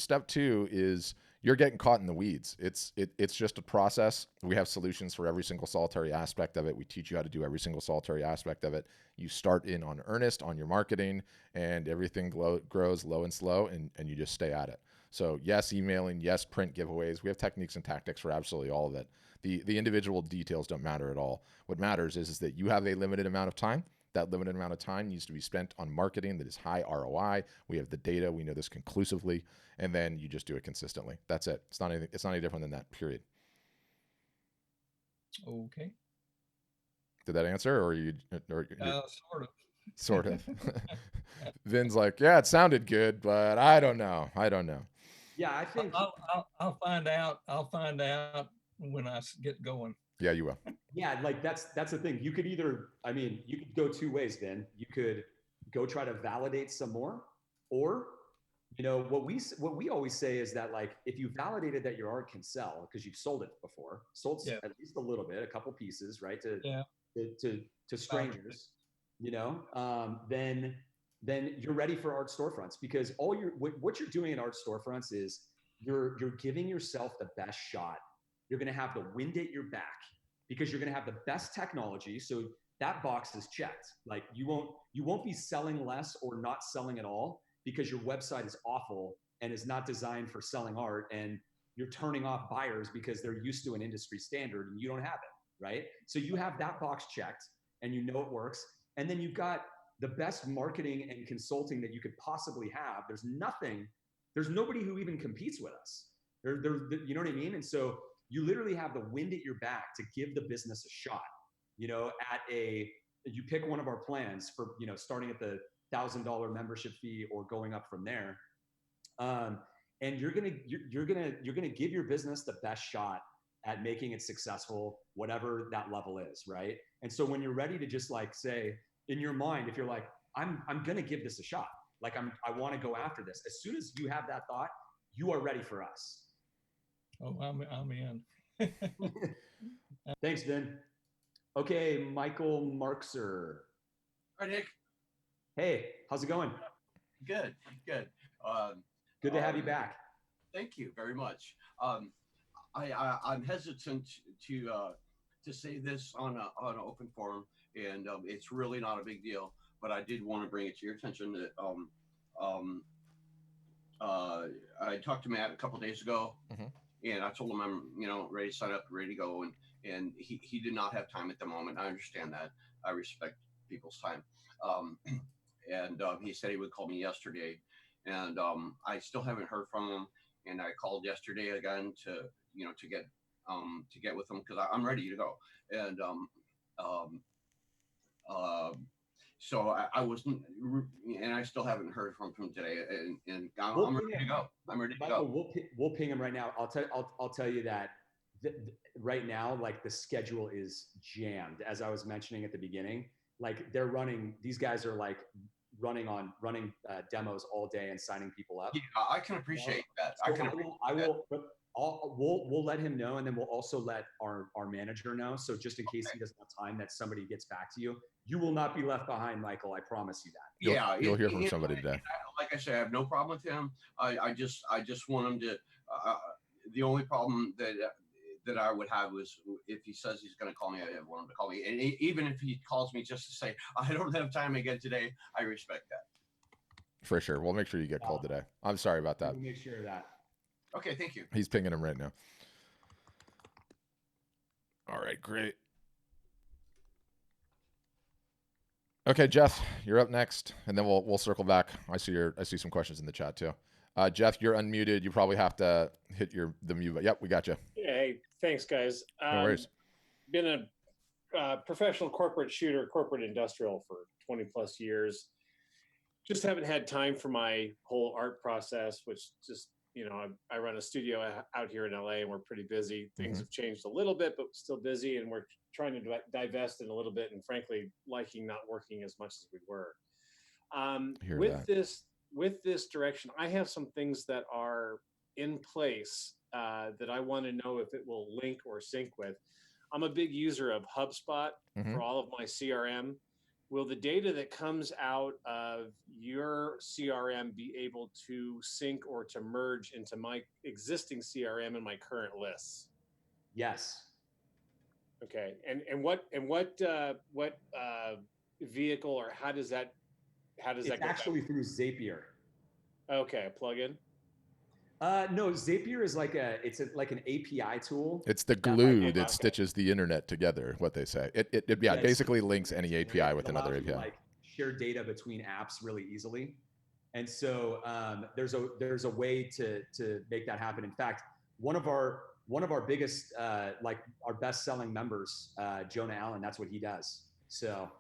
is you're getting caught in the weeds. It's just a process. We have solutions for every single solitary aspect of it. We teach you how to do every single solitary aspect of it. You start in on Earnest, on your marketing, and everything grows low and slow, and you just stay at it. So yes, emailing, yes, print giveaways. We have techniques and tactics for absolutely all of it. The individual details don't matter at all. What matters is that you have a limited amount of time. That limited amount of time needs to be spent on marketing that is high ROI. We have the data. We know this conclusively. And then you just do it consistently. That's it. It's not any different than that, period. Okay. Did that answer, or sort of? Sort of. Vin's like, yeah, it sounded good, but I don't know. Yeah, I think I'll find out. I'll find out when I get going. Yeah, you will. Yeah, like that's the thing. You could you could go two ways, Vin. You could go try to validate some more, or what we always say is that, like, if you validated that your art can sell because you've sold it before, at least a little bit, a couple pieces, right, to strangers, then you're ready for art storefronts, because what you're doing in art storefronts is you're giving yourself the best shot. You're going to have the wind at your back because you're going to have the best technology. So that box is checked. Like, you won't be selling less or not selling at all because your website is awful and is not designed for selling art, and you're turning off buyers because they're used to an industry standard and you don't have it, right? So you have that box checked and you know it works. And then you've got the best marketing and consulting that you could possibly have. There's nobody who even competes with us. You know what I mean? And so you literally have the wind at your back to give the business a shot. You pick one of our plans for, starting at the $1,000 membership fee or going up from there. And you're gonna give your business the best shot at making it successful, whatever that level is, right? And so when you're ready to just, like, say in your mind, if you're like, I'm gonna give this a shot, like I want to go after this, as soon as you have that thought, you are ready for us. Oh, I'm in. Thanks, Vin. Okay, Michael Markser. Hi, Nick. Hey, how's it going? Good. Good to have you back. Thank you very much. I'm hesitant to say this on an open forum, and it's really not a big deal. But I did want to bring it to your attention that I talked to Matt a couple of days ago, and I told him I'm ready to sign up, ready to go, and he did not have time at the moment. I understand that. I respect people's time. And he said he would call me yesterday, and I still haven't heard from him. And I called yesterday again to get with him because I'm ready to go. And so I wasn't, and I still haven't heard from him today. And I'm ready to go. I'm ready to Michael, go. We'll ping him right now. I'll tell you that right now, like, the schedule is jammed. As I was mentioning at the beginning, like, these guys are like running demos all day and signing people up. Yeah, I can appreciate that. We'll let him know, and then we'll also let our manager know. So just in case he doesn't have time, that somebody gets back to you. You will not be left behind, Michael. I promise you that. You'll hear from somebody today. Like I said, I have no problem with him. I just want him to. The only problem that I would have was if he says he's going to call me, I want him to call me. And even if he calls me just to say, I don't have time again today, I respect that. For sure. We'll make sure you get called today. I'm sorry about that. We'll make sure of that. Okay, thank you. He's pinging him right now. All right, great. Okay, Jeff, you're up next, and then we'll circle back. I see some questions in the chat too. Jeff, you're unmuted. You probably have to hit the mute button. Yep, we got you. Yeah, hey, thanks, guys. No worries. Been a professional corporate shooter, corporate industrial for 20 plus years. Just haven't had time for my whole art process, which just, I run a studio out here in LA and we're pretty busy. Things have changed a little bit, but still busy. And we're trying to divest in a little bit and frankly, liking not working as much as we were. With this direction, I have some things that are in place that I want to know if it will link or sync with. I'm a big user of HubSpot for all of my CRM. Will the data that comes out of your CRM be able to sync or to merge into my existing CRM and my current lists? Yes. Okay. And what vehicle or how does that It's go actually back? through Zapier. Okay, a plugin. No, Zapier is like an API tool. It's the glue that stitches the internet together. What they say, it basically links any API with another API. Like share data between apps really easily, and so there's a way to make that happen. In fact, one of our biggest like our best selling members, Jonah Allen, that's what he does. So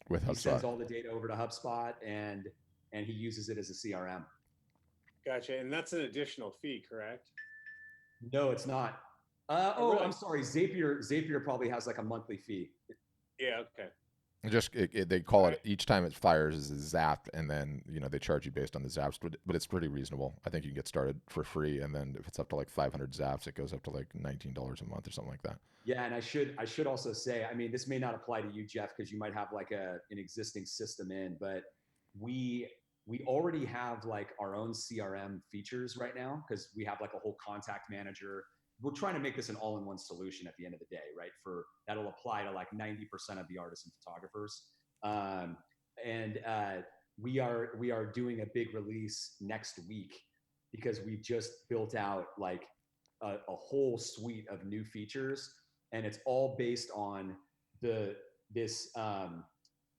with HubSpot, he sends all the data over to HubSpot and he uses it as a CRM. Gotcha. And that's an additional fee, correct? No, it's not. Really? I'm sorry. Zapier probably has like a monthly fee. Yeah. Okay. They call it each time it fires is a zap, and then they charge you based on the zaps, but it's pretty reasonable. I think you can get started for free, and then if it's up to like 500 zaps, it goes up to like $19 a month or something like that. Yeah, and I should also say, I mean, this may not apply to you, Jeff, because you might have like an existing system in, but we already have like our own CRM features right now because we have like a whole contact manager. We're trying to make this an all-in-one solution at the end of the day, right? That'll apply to like 90% of the artists and photographers. We are doing a big release next week because we just built out like a whole suite of new features, and it's all based on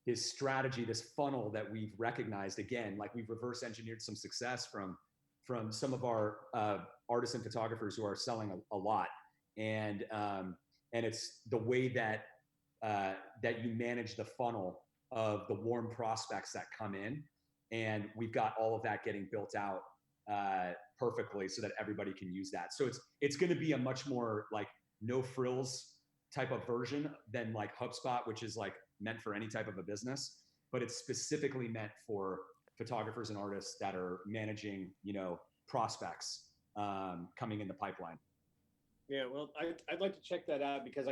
this strategy, this funnel that we've recognized. Again, like we've reverse engineered some success from some of our artists and photographers who are selling a lot, and it's the way that you manage the funnel of the warm prospects that come in, and we've got all of that getting built out perfectly so that everybody can use that. So it's going to be a much more like no frills type of version than like HubSpot, which is like meant for any type of a business, but it's specifically meant for photographers and artists that are managing, prospects coming in the pipeline. Yeah, well, I'd like to check that out because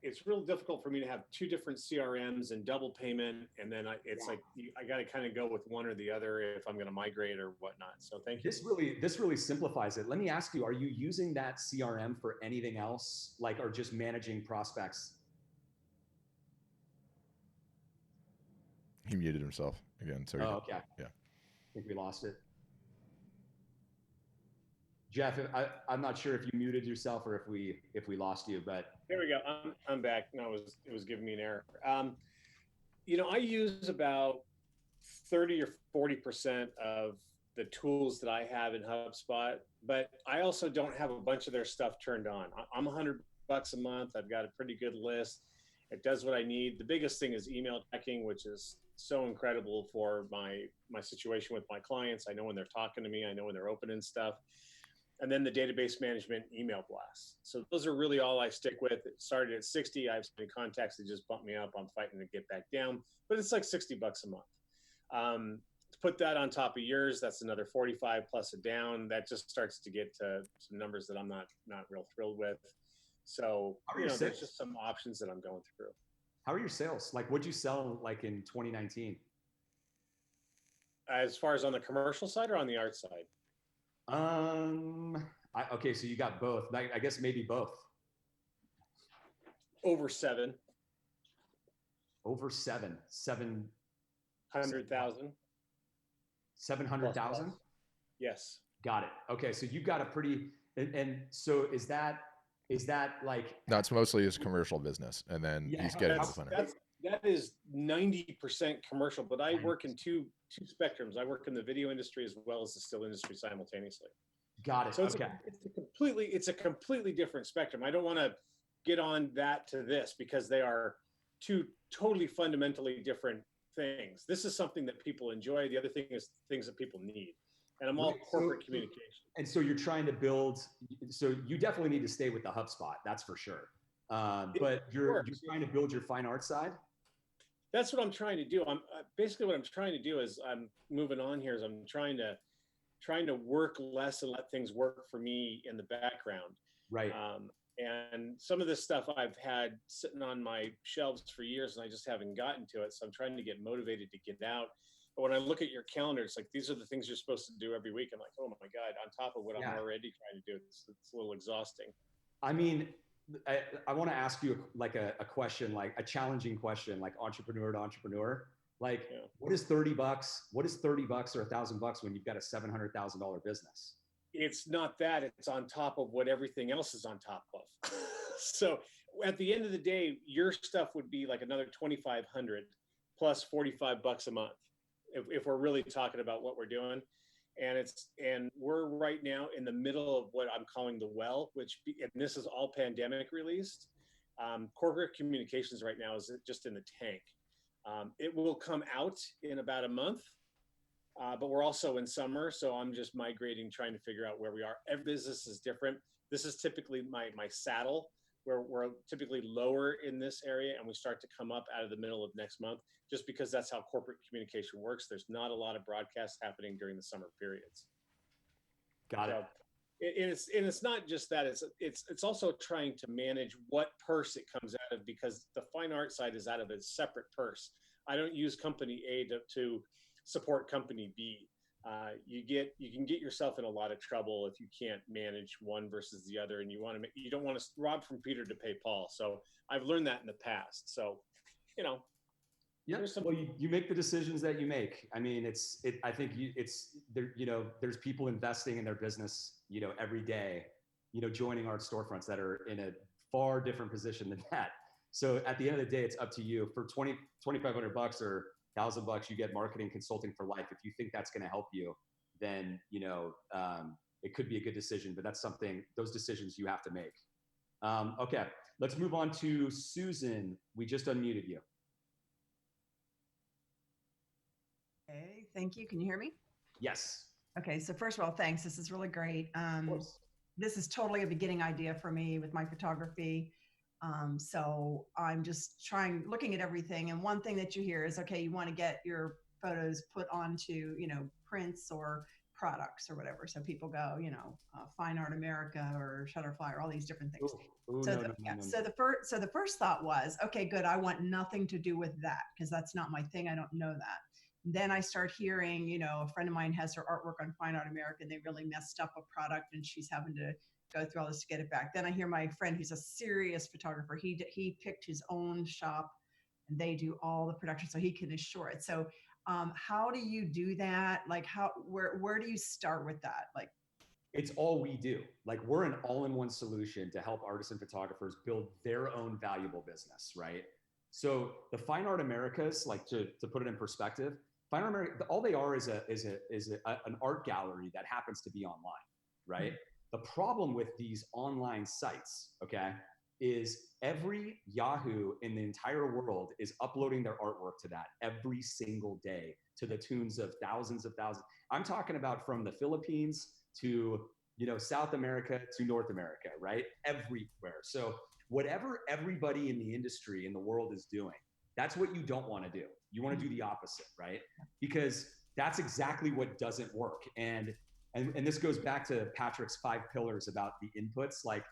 it's real difficult for me to have two different CRMs and double payment, and then I got to kind of go with one or the other if I'm going to migrate or whatnot. So thank you. This really simplifies it. Let me ask you: are you using that CRM for anything else, like, or just managing prospects? He muted himself again. So okay. Yeah. I think we lost it. Jeff, I'm not sure if you muted yourself or if we lost you, but there we go. I'm back. No, it was giving me an error. I use about 30 or 40% of the tools that I have in HubSpot, but I also don't have a bunch of their stuff turned on. I'm $100 a month. I've got a pretty good list. It does what I need. The biggest thing is email checking, which is so incredible for my situation with my clients. I know when they're talking to me. I know when they're opening stuff. And then the database management email blasts. So those are really all I stick with. It started at 60. I've seen contacts that just bumped me up. I'm fighting to get back down, but it's like $60 a month. To put that on top of yours, that's another 45 plus a down. That just starts to get to some numbers that I'm not real thrilled with. So there's just some options that I'm going through. How are your sales? Like, what'd you sell like in 2019? As far as on the commercial side or on the art side? Okay, so you got both. I guess maybe both. Over 7. Over 7. 700,000. 700,000? Yes. Got it. Okay, so you got a pretty, and so is that like? No, it's mostly his commercial business, and then he's getting the funding. that is 90% commercial, but I work in two spectrums. I work in the video industry as well as the still industry simultaneously. Got it. So it's okay. it's a completely different spectrum. I don't want to get on that to this because they are two totally fundamentally different things. This is something that people enjoy. The other thing is things that people need. And I'm all corporate communication. And so you're trying to build, so you definitely need to stay with the HubSpot, that's for sure. But you're trying to build your fine art side? That's what I'm trying to do. I'm basically what I'm trying to do is I'm moving on here is I'm trying to work less and let things work for me in the background. Right. And some of this stuff I've had sitting on my shelves for years and I just haven't gotten to it. So I'm trying to get motivated to get out. But when I look at your calendar, it's like, these are the things you're supposed to do every week. I'm like, oh my God, on top of what I'm already trying to do, it's a little exhausting. I mean, I want to ask you a question, like a challenging question, like entrepreneur to entrepreneur. Like, what is $30? What is $30 or $1,000 when you've got a $700,000 business? It's not that, it's on top of what everything else is on top of. So at the end of the day, your stuff would be like another 2,500 plus $45 a month. If we're really talking about what we're doing. And we're right now in the middle of what I'm calling the well, and this is all pandemic released. Corporate communications right now is just in the tank. It will come out in about a month, but we're also in summer. So I'm just migrating, trying to figure out where we are. Every business is different. This is typically my saddle, where we're typically lower in this area and we start to come up out of the middle of next month, just because that's how corporate communication works. There's not a lot of broadcasts happening during the summer periods. Got it. And it's not just that, it's also trying to manage what purse it comes out of, because the fine art side is out of a separate purse. I don't use company A to support company B. You can get yourself in a lot of trouble if you can't manage one versus the other, and you don't want to rob from Peter to pay Paul. So I've learned that in the past. So, yeah. Well, you make the decisions that you make. I mean, I think there's people investing in their business, every day, joining art storefronts that are in a far different position than that. So at the end of the day, it's up to you. For $2,500 or $1,000, you get marketing consulting for life. If you think that's going to help you, then, it could be a good decision, but those decisions you have to make. Okay, let's move on to Susan. We just unmuted you. Okay, thank you. Can you hear me? Yes. Okay, so first of all, thanks. This is really great. This is totally a beginning idea for me with my photography. So I'm just looking at everything. And one thing that you hear is, okay, you want to get your photos put onto, prints or products or whatever. So people go, Fine Art America or Shutterfly or all these different things. So the first thought was, okay, good. I want nothing to do with that because that's not my thing. I don't know that. Then I start hearing, a friend of mine has her artwork on Fine Art America and they really messed up a product and she's having to go through all this to get it back. Then I hear my friend who's a serious photographer. He picked his own shop and they do all the production so he can assure it. So how do you do that? Like where do you start with that? Like, it's all we do. Like, we're an all-in-one solution to help artists and photographers build their own valuable business, right? So the Fine Art Americas, like to put it in perspective, Fine Art America, all they are is an art gallery that happens to be online, right? The problem with these online sites, okay, is every Yahoo in the entire world is uploading their artwork to that every single day to the tunes of thousands. I'm talking about from the Philippines to, South America to North America, right? Everywhere. So whatever everybody in the industry in the world is doing, that's what you don't want to do. You want to do the opposite, right? Because that's exactly what doesn't work. And this goes back to Patrick's 5 pillars about the inputs. Like,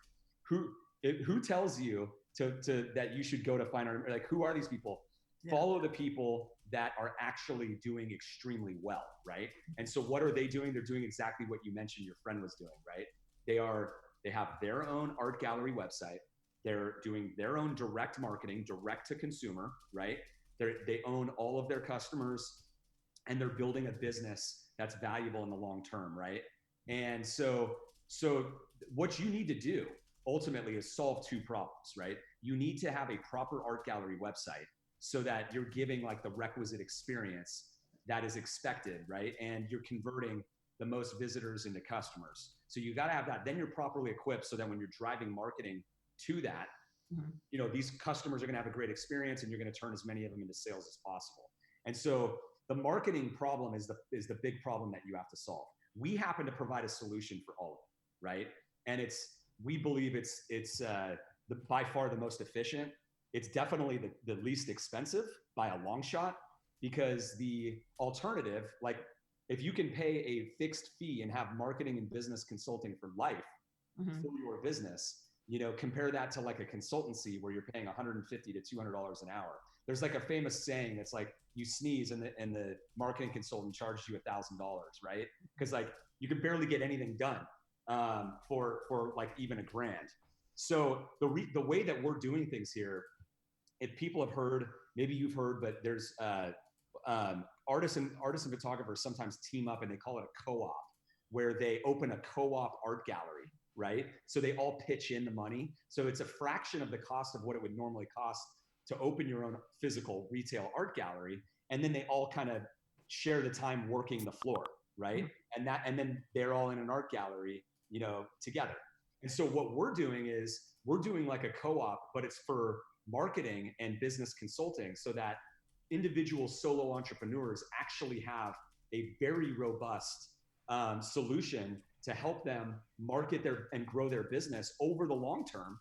who tells you that you should go to Fine Art? Like, who are these people? Yeah. Follow the people that are actually doing extremely well, right? And so what are they doing? They're doing exactly what you mentioned your friend was doing, right? They have their own art gallery website. They're doing their own direct marketing, direct to consumer, right? They own all of their customers and they're building a business that's valuable in the long term, right? And so what you need to do ultimately is solve 2 problems, right? You need to have a proper art gallery website so that you're giving like the requisite experience that is expected, right? And you're converting the most visitors into customers. So you got to have that. Then you're properly equipped so that when you're driving marketing to that, you know, these customers are going to have a great experience, and you're going to turn as many of them into sales as possible. And so the marketing problem is the big problem that you have to solve. We happen to provide a solution for all of it, right? And we believe it's by far the most efficient. It's definitely the least expensive by a long shot, because the alternative, like if you can pay a fixed fee and have marketing and business consulting for life for your business, you know, compare that to like a consultancy where you're paying $150 to $200 an hour. There's like a famous saying that's like, you sneeze and the marketing consultant charges you $1,000, right? Because like you can barely get anything done for like even $1,000. So the way that we're doing things here, if people have heard, maybe you've heard, but there's artists and photographers sometimes team up and they call it a co-op, where they open a co-op art gallery, right? So they all pitch in the money. So it's a fraction of the cost of what it would normally cost to open your own physical retail art gallery. And then they all kind of share the time working the floor, right? And then they're all in an art gallery, you know, together. And so what we're doing is we're doing like a co-op, but it's for marketing and business consulting, so that individual solo entrepreneurs actually have a very robust solution to help them market and grow their business over the long term,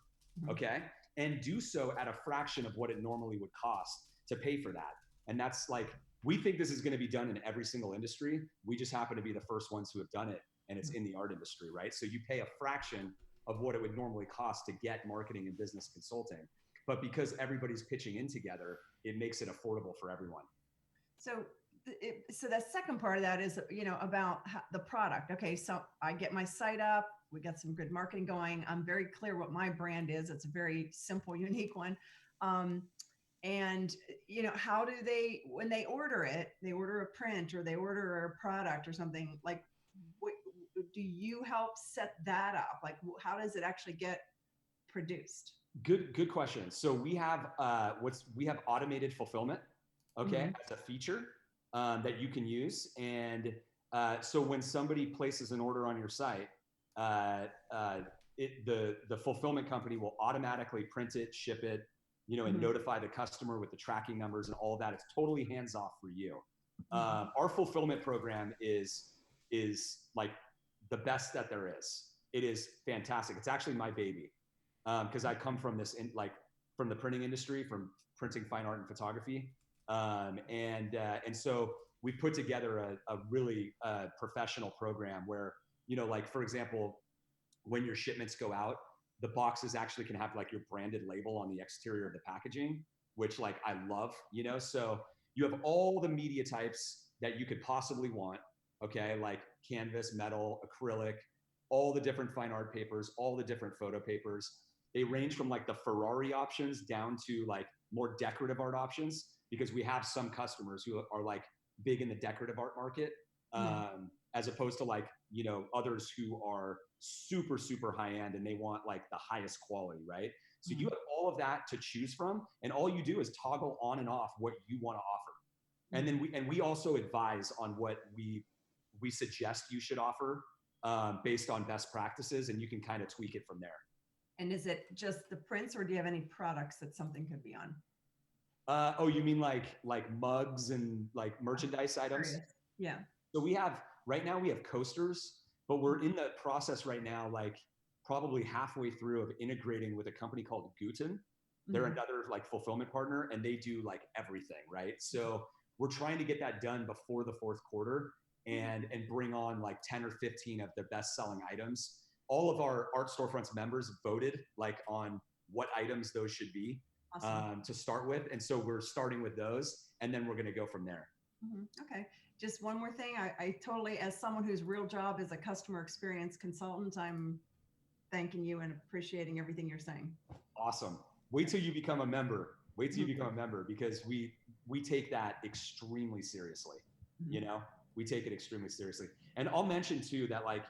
okay? And do so at a fraction of what it normally would cost to pay for that. And that's like, we think this is going to be done in every single industry. We just happen to be the first ones who have done it, and it's in the art industry, right? So you pay a fraction of what it would normally cost to get marketing and business consulting. But because everybody's pitching in together, it makes it affordable for everyone. So the second part of that is, you know, about the product. Okay, so I get my site up, we got some good marketing going. I'm very clear what my brand is. It's a very simple, unique one. And, you know, how do they, when they order it, they order a print or they order a product or something, like, do you help set that up? Like, how does it actually get produced? Good question. So we have we have automated fulfillment, okay, as a feature that you can use. And so when somebody places an order on your site, the fulfillment company will automatically print it, ship it, you know, and notify the customer with the tracking numbers and all of that. It's totally hands off for you. Our fulfillment program is like the best that there is. It is fantastic. It's actually my baby. Because I come from from the printing industry, from printing fine art and photography. And so we put together a really professional program where, you know, like, for example, when your shipments go out, the boxes actually can have like your branded label on the exterior of the packaging, which like I love, you know? So you have all the media types that you could possibly want, okay? Like canvas, metal, acrylic, all the different fine art papers, all the different photo papers. They range from like the Ferrari options down to like more decorative art options, because we have some customers who are like big in the decorative art market, as opposed to like, you know, others who are super, super high end and they want like the highest quality, right? So you have all of that to choose from, and all you do is toggle on and off what you want to offer. And then we also advise on what we suggest you should offer based on best practices, and you can kind of tweak it from there. And is it just the prints, or do you have any products that something could be on? Oh, you mean like mugs and like merchandise items? Yeah. So right now we have coasters, but we're in the process right now, like probably halfway through, of integrating with a company called Guten. They're another like fulfillment partner, and they do like everything, right? So we're trying to get that done before the fourth quarter and bring on like 10 or 15 of the best selling items. All of our Art Storefronts members voted like on what items those should be. Awesome. To start with. And so we're starting with those, and then we're going to go from there. Okay. Just one more thing. I totally, as someone whose real job is a customer experience consultant, I'm thanking you and appreciating everything you're saying. Awesome. Wait till you become a member. Wait till you become a member, because we take that extremely seriously. You know, we take it extremely seriously. And I'll mention too that like,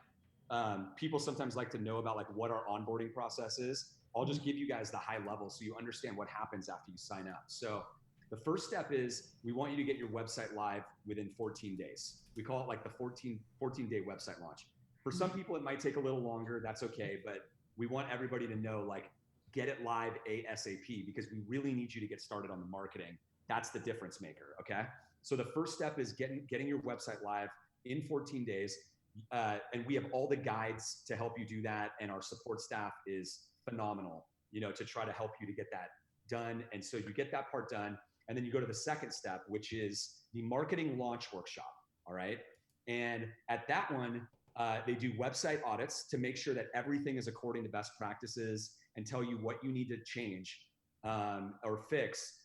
people sometimes like to know about like what our onboarding process is. I'll just give you guys the high level so you understand what happens after you sign up. So The first step is we want you to get your website live within 14 days. We call it like the 14-day website launch. For some people, it might take a little longer. That's okay. But we want everybody to know, like, get it live ASAP, because we really need you to get started on the marketing. That's the difference maker. Okay. So the first step is getting your website live in 14 days. And we have all the guides to help you do that. And our support staff is phenomenal, to try to help you to get that done. And so you get that part done. And then you go to the second step, which is the marketing launch workshop. All right. And at that one, they do website audits to make sure that everything is according to best practices and tell you what you need to change or fix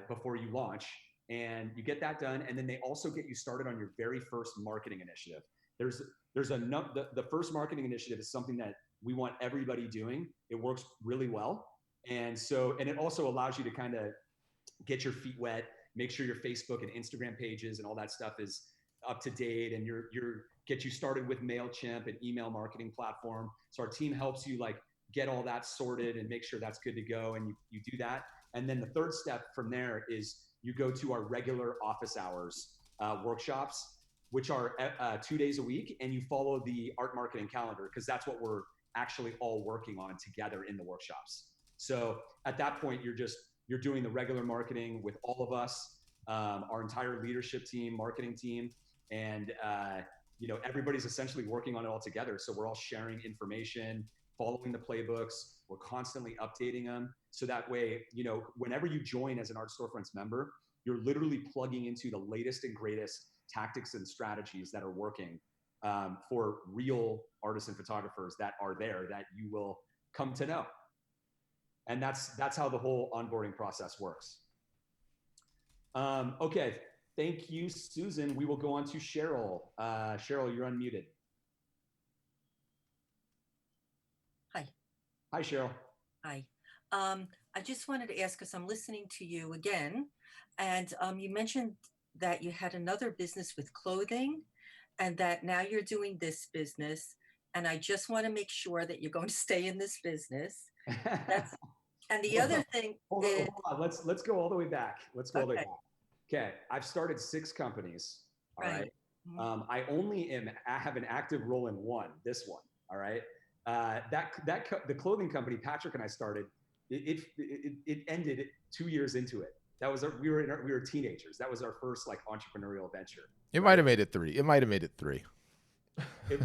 before you launch. And you get that done. And then they also get you started on your very first marketing initiative. The first marketing initiative is something that we want everybody doing. It works really well. And it also allows you to kind of get your feet wet, make sure your Facebook and Instagram pages and all that stuff is up to date, and get you started with MailChimp and email marketing platform. So our team helps you like get all that sorted and make sure that's good to go. And you do that. And then the third step from there is you go to our regular office hours workshops, which are 2 days a week. And you follow the art marketing calendar, because that's what we're actually all working on together in the workshops. So at that point, you're doing the regular marketing with all of us, our entire leadership team, marketing team, and everybody's essentially working on it all together. So we're all sharing information, following the playbooks. We're constantly updating them. So that way, whenever you join as an Art Storefronts member, you're literally plugging into the latest and greatest tactics and strategies that are working for real artists and photographers that are there that you will come to know. And that's how the whole onboarding process works. Okay, thank you, Susan. We will go on to Cheryl. Cheryl, you're unmuted. Hi. Hi, Cheryl. Hi. I just wanted to ask, because I'm listening to you again, and you mentioned that you had another business with clothing and that now you're doing this business. And I just want to make sure that you're going to stay in this business. And the other thing is, hold on. Let's go all the way back. Let's go all the way back. Okay, I've started 6 companies. All right. I have an active role in one. This one. All right. The clothing company Patrick and I started, it ended 2 years into it. That was we were teenagers. That was our first like entrepreneurial venture. It might have made it 3. It might have made it 3. Yeah,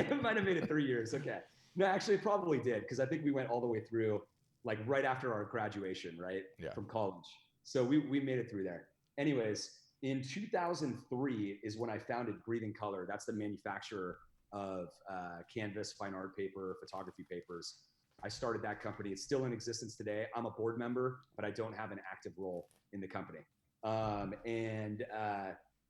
it might have made it 3 years. Okay. No, actually, it probably did, because I think we went all the way through, like right after our graduation, right? Yeah. From college. So we made it through there. Anyways, in 2003 is when I founded Breathing Color. That's the manufacturer of canvas, fine art paper, photography papers. I started that company. It's still in existence today. I'm a board member, but I don't have an active role in the company. And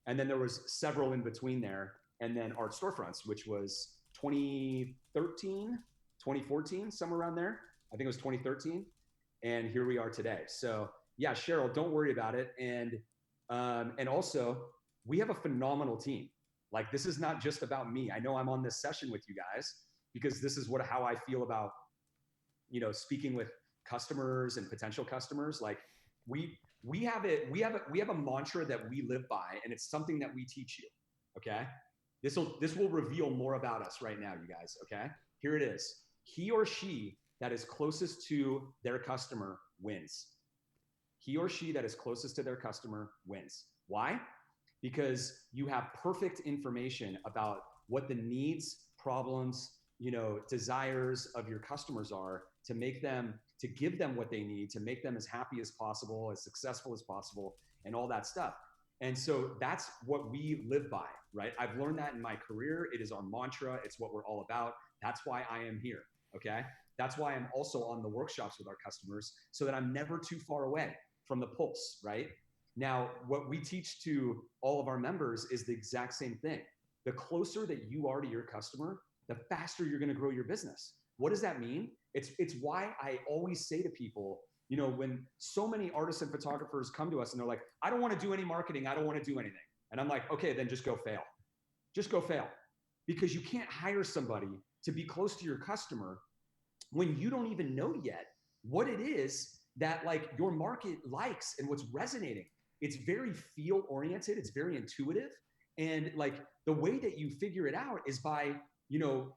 then there was several in between there. And then Art Storefronts, which was 2013, 2014, somewhere around there. I think it was 2013. And here we are today. So yeah, Cheryl, don't worry about it. And also, we have a phenomenal team. Like, this is not just about me. I know I'm on this session with you guys because this is how I feel about, speaking with customers and potential customers. Like, we have a mantra that we live by, and it's something that we teach you. Okay. This will reveal more about us right now, you guys. Okay. Here it is. He or she that is closest to their customer wins. He or she that is closest to their customer wins. Why? Because you have perfect information about what the needs, problems, desires of your customers are to give them what they need, to make them as happy as possible, as successful as possible, and all that stuff. And so that's what we live by, right? I've learned that in my career. It is our mantra. It's what we're all about. That's why I am here, okay? That's why I'm also on the workshops with our customers, so that I'm never too far away from the pulse, right? Now, what we teach to all of our members is the exact same thing. The closer that you are to your customer, the faster you're going to grow your business. What does that mean? It's why I always say to people, when so many artists and photographers come to us and they're like, I don't want to do any marketing. I don't want to do anything. And I'm like, okay, then just go fail. Just go fail. Because you can't hire somebody to be close to your customer when you don't even know yet what it is that like your market likes and what's resonating. It's very feel oriented. It's very intuitive. And like the way that you figure it out is by,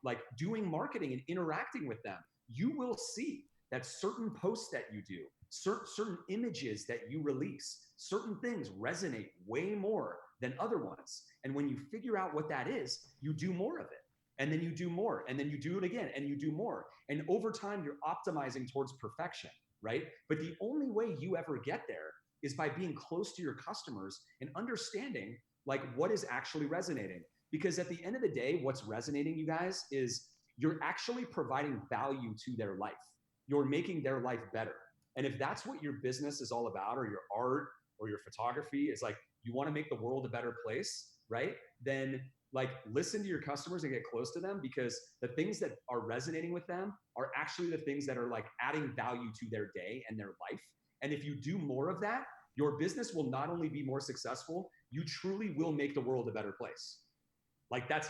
like doing marketing and interacting with them. You will see that certain posts that you do, certain images that you release, certain things resonate way more than other ones. And when you figure out what that is, you do more of it. And then you do more, and then you do it again, and you do more. And over time, you're optimizing towards perfection, right? But the only way you ever get there is by being close to your customers and understanding like what is actually resonating. Because at the end of the day, what's resonating, you guys, is you're actually providing value to their life. You're making their life better. And if that's what your business is all about, or your art or your photography is like, you want to make the world a better place, right? Then like listen to your customers and get close to them, because the things that are resonating with them are actually the things that are like adding value to their day and their life. And if you do more of that, your business will not only be more successful, you truly will make the world a better place. Like that's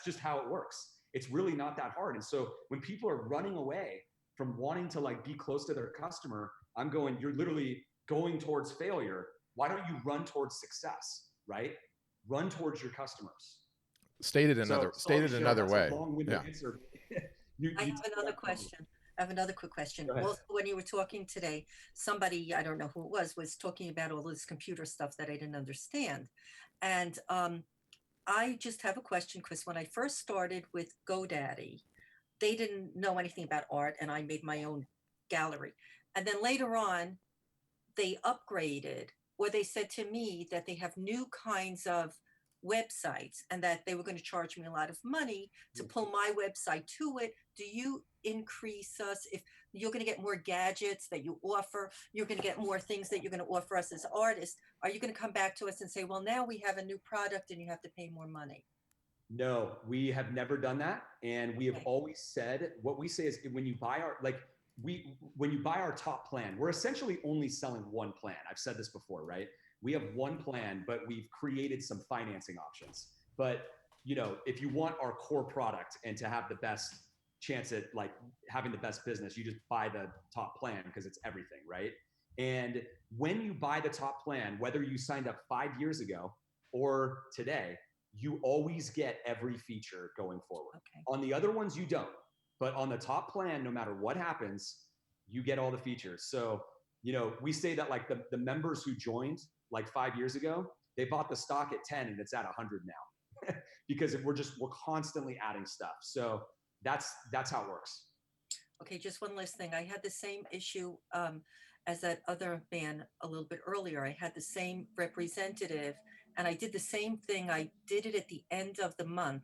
just how it works. It's really not that hard. And so when people are running away from wanting to like be close to their customer, I'm going, you're literally going towards failure. Why don't you run towards success, right? Run towards your customers. Stated another way. Yeah. I have another question. I have another quick question. Also, when you were talking today, somebody, I don't know who it was talking about all this computer stuff that I didn't understand. And I just have a question, because when I first started with GoDaddy, they didn't know anything about art, and I made my own gallery. And then later on, they upgraded, or they said to me that they have new kinds of websites and that they were going to charge me a lot of money to pull my website to it. Do you increase us if you're going to get more gadgets that you offer? You're going to get more things that you're going to offer us as artists. Are you going to come back to us and say, well, now we have a new product and you have to pay more money? No, we have never done that. And we have always said, what we say is when you buy our, when you buy our top plan, we're essentially only selling one plan. I've said this before, right? We have one plan, but we've created some financing options. But, if you want our core product and to have the best chance at like having the best business, you just buy the top plan because it's everything, right? And when you buy the top plan, whether you signed up 5 years ago or today, you always get every feature going forward. Okay. On the other ones, you don't. But on the top plan, no matter what happens, you get all the features. So, we say that like the members who joined like 5 years ago, they bought the stock at 10 and it's at 100 now because we're constantly adding stuff. So that's how it works. Okay, just one last thing. I had the same issue as that other man a little bit earlier. I had the same representative and I did the same thing. I did it at the end of the month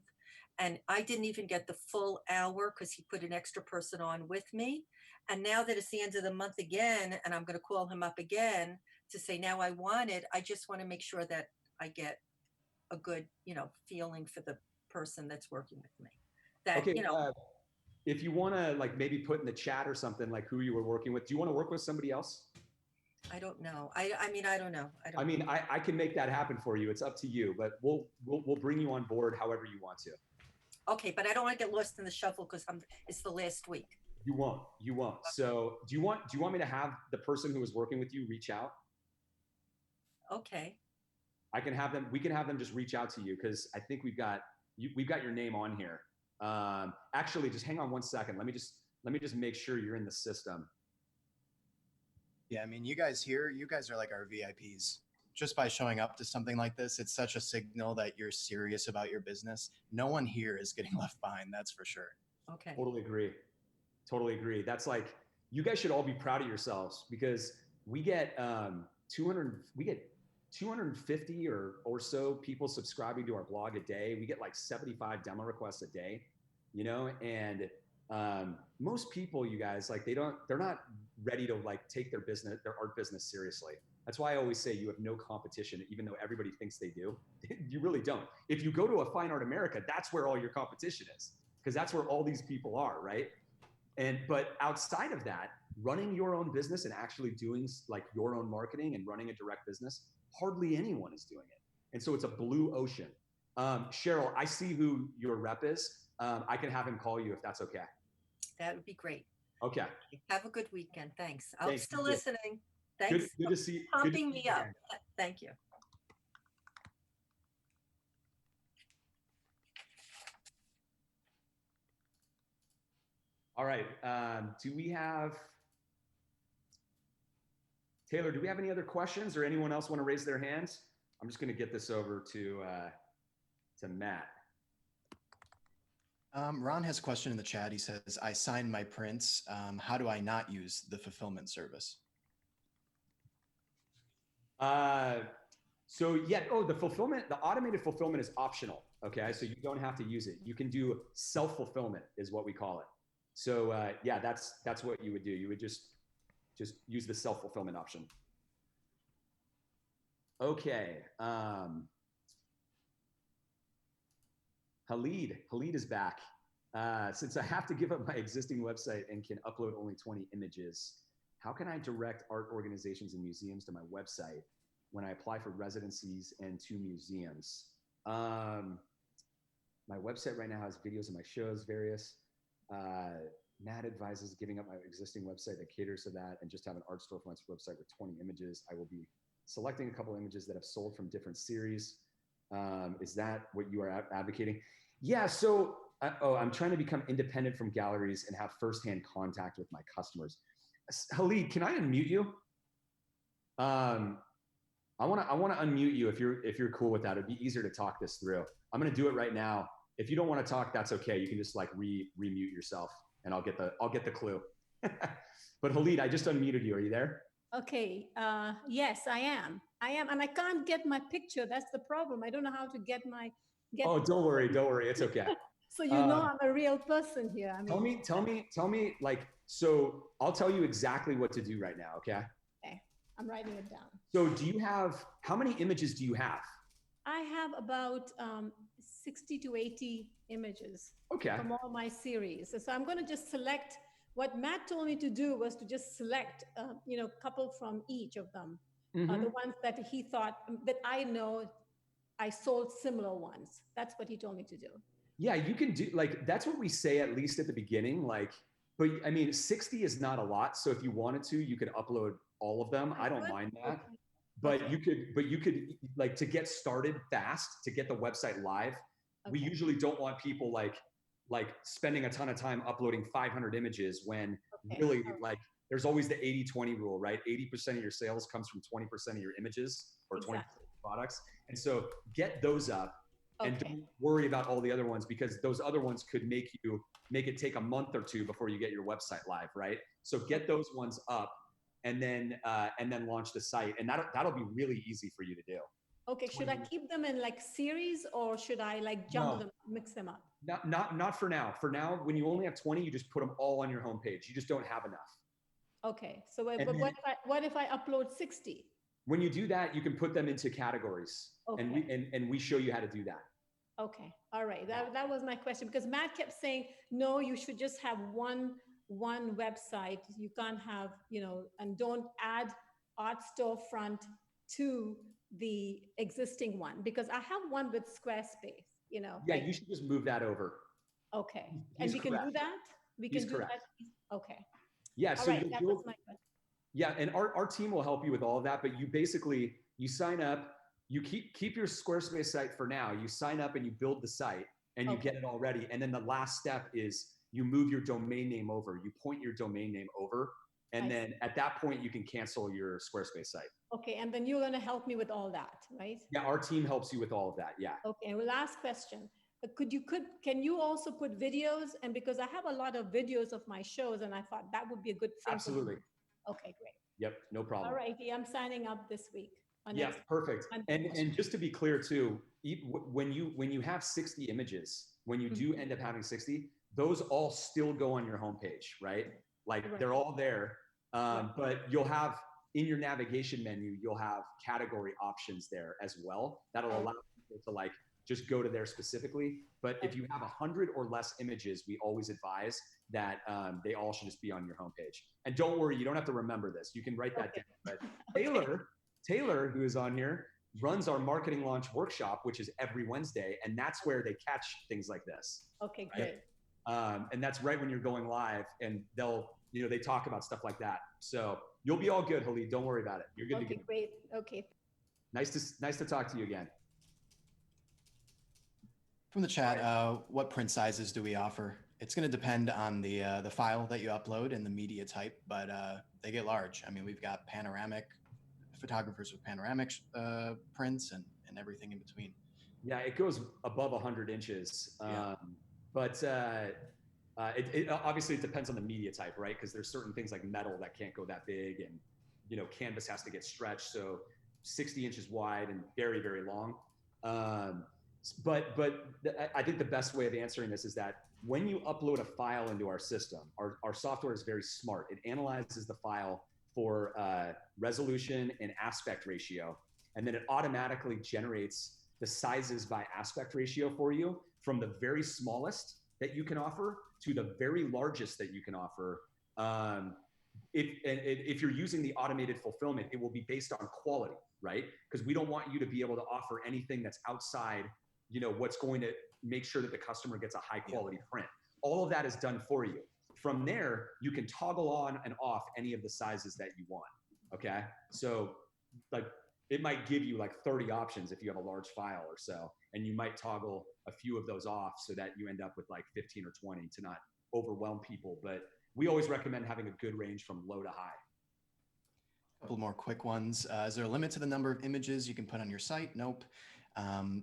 and I didn't even get the full hour because he put an extra person on with me. And now that it's the end of the month again, and I'm going to call him up again to say, now I want it. I just want to make sure that I get a good, feeling for the person that's working with me. That, okay, if you want to like maybe put in the chat or something, like who you were working with, do you want to work with somebody else? I don't know. I don't know. I can make that happen for you. It's up to you, but we'll bring you on board however you want to. Okay, but I don't want to get lost in the shuffle because it's the last week. You won't. Okay. So do you want me to have the person who was working with you reach out? Okay. We can have them just reach out to you because I think we've got your name on here. Actually, just hang on one second. Let me just make sure you're in the system. Yeah, I mean, you guys are like our VIPs. Just by showing up to something like this, it's such a signal that you're serious about your business. No one here is getting left behind, that's for sure. Okay. Totally agree. That's like, you guys should all be proud of yourselves because we get 250 or so people subscribing to our blog a day. We get like 75 demo requests a day, and most people, you guys, like they're not ready to like take their art business seriously. That's why I always say you have no competition, even though everybody thinks they do. You really don't. If you go to a Fine Art America, that's where all your competition is, because that's where all these people are, right? But outside of that, running your own business and actually doing like your own marketing and running a direct business, hardly anyone is doing it. And so it's a blue ocean. Cheryl, I see who your rep is. I can have him call you if that's okay. That would be great. Okay. Have a good weekend. Thanks. I'm Thanks, still you too. listening. Thanks Good for to see. pumping me up. Thank you. All right. Do we have Taylor? Do we have any other questions, or anyone else want to raise their hands? I'm just going to get this over to Matt. Ron has a question in the chat. He says, "I sign my prints. How do I not use the fulfillment service?" So yeah, the automated fulfillment is optional. Okay, so you don't have to use it. You can do self-fulfillment is what we call it. So yeah, that's what you would do. You would just use the self-fulfillment option. Okay. Halid is back. Since I have to give up my existing website and can upload only 20 images, how can I direct art organizations and museums to my website when I apply for residencies and to museums? My website right now has videos of my shows, various. Matt advises giving up my existing website that caters to that and just have an art storefront website with 20 images. I will be selecting a couple images that have sold from different series. Is that what you are advocating? Yeah, so, I'm trying to become independent from galleries and have firsthand contact with my customers. Halid, can I unmute you? I want to unmute you if you're cool with that. It'd be easier to talk this through. I'm going to do it right now. If you don't want to talk, that's okay. You can just like remute yourself, and I'll get the clue. But Halid, I just unmuted you. Are you there? Okay. Yes, I am, and I can't get my picture. That's the problem. I don't know how to get my. Oh, don't worry. It's okay. So I'm a real person here. I mean, tell me. Like, so I'll tell you exactly what to do right now. Okay. Okay. I'm writing it down. So how many images do you have? I have about 60 to 80 images from all my series. So I'm going to just select. What Matt told me to do was to just select, a couple from each of them, the ones that he thought that I know I sold similar ones. That's what he told me to do. Yeah, you can do, like, that's what we say, at least at the beginning. Like, but I mean, 60 is not a lot. So if you wanted to, you could upload all of them. I don't mind that. But you could like, to get started fast, to get the website live. We usually don't want people like spending a ton of time uploading 500 images when really like there's always the 80-20 rule, right? 80% of your sales comes from 20% of your images or 20% of your products. And so get those up and don't worry about all the other ones, because those other ones could make it take a month or two before you get your website live, right? So get those ones up and then launch the site, and that'll be really easy for you to do. Okay, should I keep them in like series, or should I like jump them, mix them up? Not for now. For now, when you only have 20, you just put them all on your homepage. You just don't have enough. Okay, so but what if I upload 60? When you do that, you can put them into categories, and we show you how to do that. Okay, all right. That was my question, because Matt kept saying, no, you should just have one website. You can't have, and don't add art storefront to the existing one, because I have one with Squarespace, Yeah, like, you should just move that over. Okay. And we can do that? We can do that? Okay. Yeah, all so right, that was my question. Yeah, and our team will help you with all of that, but you sign up, you keep your Squarespace site for now. You sign up and you build the site and you get it all ready. And then the last step is you move your domain name over. You point your domain name over. And then at that point, you can cancel your Squarespace site. Okay, and then you're going to help me with all that, right? Yeah, our team helps you with all of that, yeah. Okay, well, last question. Can you also put videos? And because I have a lot of videos of my shows, and I thought that would be a good thing. Absolutely. Okay, great. Yep, no problem. All righty, I'm signing up this week. Yeah, perfect. And just to be clear too, when you have 60 images, when you do end up having 60, those all still go on your homepage, right? Like they're all there, but you'll have, in your navigation menu, you'll have category options there as well. That'll allow people to like just go to there specifically. But if you have 100 or less images, we always advise that they all should just be on your homepage. And don't worry, you don't have to remember this. You can write that down. But Taylor, who is on here, runs our marketing launch workshop, which is every Wednesday. And that's where they catch things like this. Okay, great. And that's right when you're going live, and they'll they talk about stuff like that. So you'll be all good, Halid. Don't worry about it. You're good to go. Okay, great. Okay. Nice to talk to you again. From the chat, what print sizes do we offer? It's going to depend on the file that you upload and the media type, but they get large. I mean, we've got panoramic photographers with panoramic prints and everything in between. Yeah, it goes above 100 inches. But it obviously it depends on the media type, right? Because there's certain things like metal that can't go that big, and canvas has to get stretched, so 60 inches wide and very, very long. But I think the best way of answering this is that when you upload a file into our system, our software is very smart. It analyzes the file for resolution and aspect ratio, and then it automatically generates the sizes by aspect ratio for you, from the very smallest that you can offer to the very largest that you can offer. If you're using the automated fulfillment, it will be based on quality, right? Because we don't want you to be able to offer anything that's outside, what's going to make sure that the customer gets a high quality print. All of that is done for you. From there, you can toggle on and off any of the sizes that you want, okay? So like, it might give you like 30 options if you have a large file or so, and you might toggle a few of those off so that you end up with like 15 or 20 to not overwhelm people. But we always recommend having a good range from low to high. A couple more quick ones. Is there a limit to the number of images you can put on your site? Nope.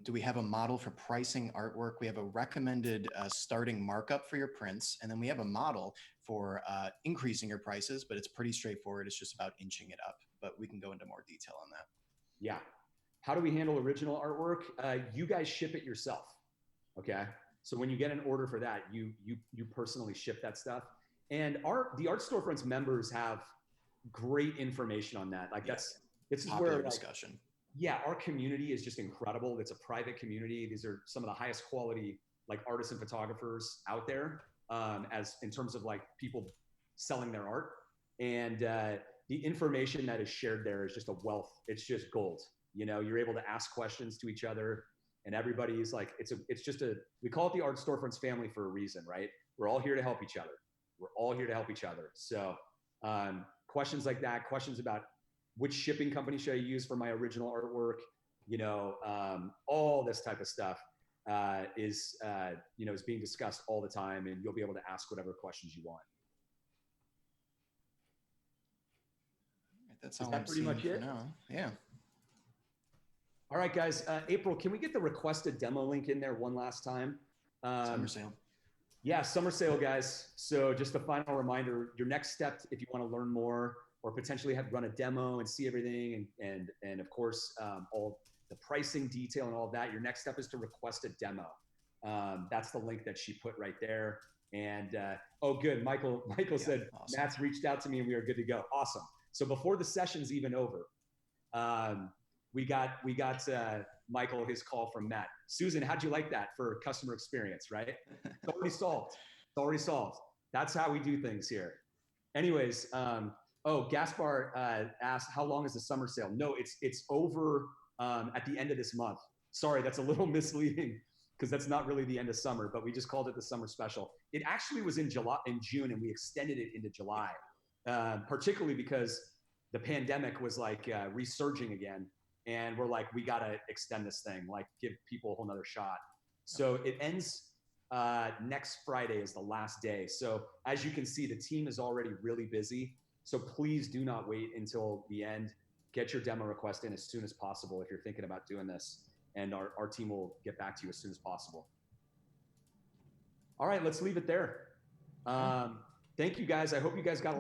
Do we have a model for pricing artwork? We have a recommended starting markup for your prints, and then we have a model for increasing your prices, but it's pretty straightforward. It's just about inching it up, but we can go into more detail on that. Yeah. How do we handle original artwork? You guys ship it yourself, okay? So when you get an order for that, you personally ship that stuff. And the Art Storefronts members have great information on that. Like this is where discussion. Yeah, our community is just incredible. It's a private community. These are some of the highest quality like artists and photographers out there, as in terms of like people selling their art. And the information that is shared there is just a wealth. It's just gold. You're able to ask questions to each other, and everybody's like, we call it the Art Storefronts family for a reason, right? We're all here to help each other. We're all here to help each other. So questions like that, questions about which shipping company should I use for my original artwork, all this type of stuff is being discussed all the time, and you'll be able to ask whatever questions you want. That's all I'm seeing for now. Yeah. All right, guys. April, can we get the requested demo link in there one last time? Summer sale. Yeah, summer sale, guys. So just a final reminder, your next step, if you want to learn more or potentially run a demo and see everything and of course, all the pricing detail and all of that, your next step is to request a demo. That's the link that she put right there. And oh, good. Michael said, awesome. Matt's reached out to me and we are good to go. Awesome. So before the session's even over, we got Michael his call from Matt. Susan, how'd you like that for customer experience, right? It's already solved. It's already solved. That's how we do things here. Anyways, Gaspar asked, how long is the summer sale? No, it's over at the end of this month. Sorry, that's a little misleading because that's not really the end of summer, but we just called it the summer special. It actually was in June, and we extended it into July, particularly because the pandemic was like resurging again. And we're like, we got to extend this thing, like give people a whole nother shot. So it ends next Friday is the last day. So as you can see, the team is already really busy. So please do not wait until the end. Get your demo request in as soon as possible if you're thinking about doing this. And our team will get back to you as soon as possible. All right, let's leave it there. Thank you guys. I hope you guys got a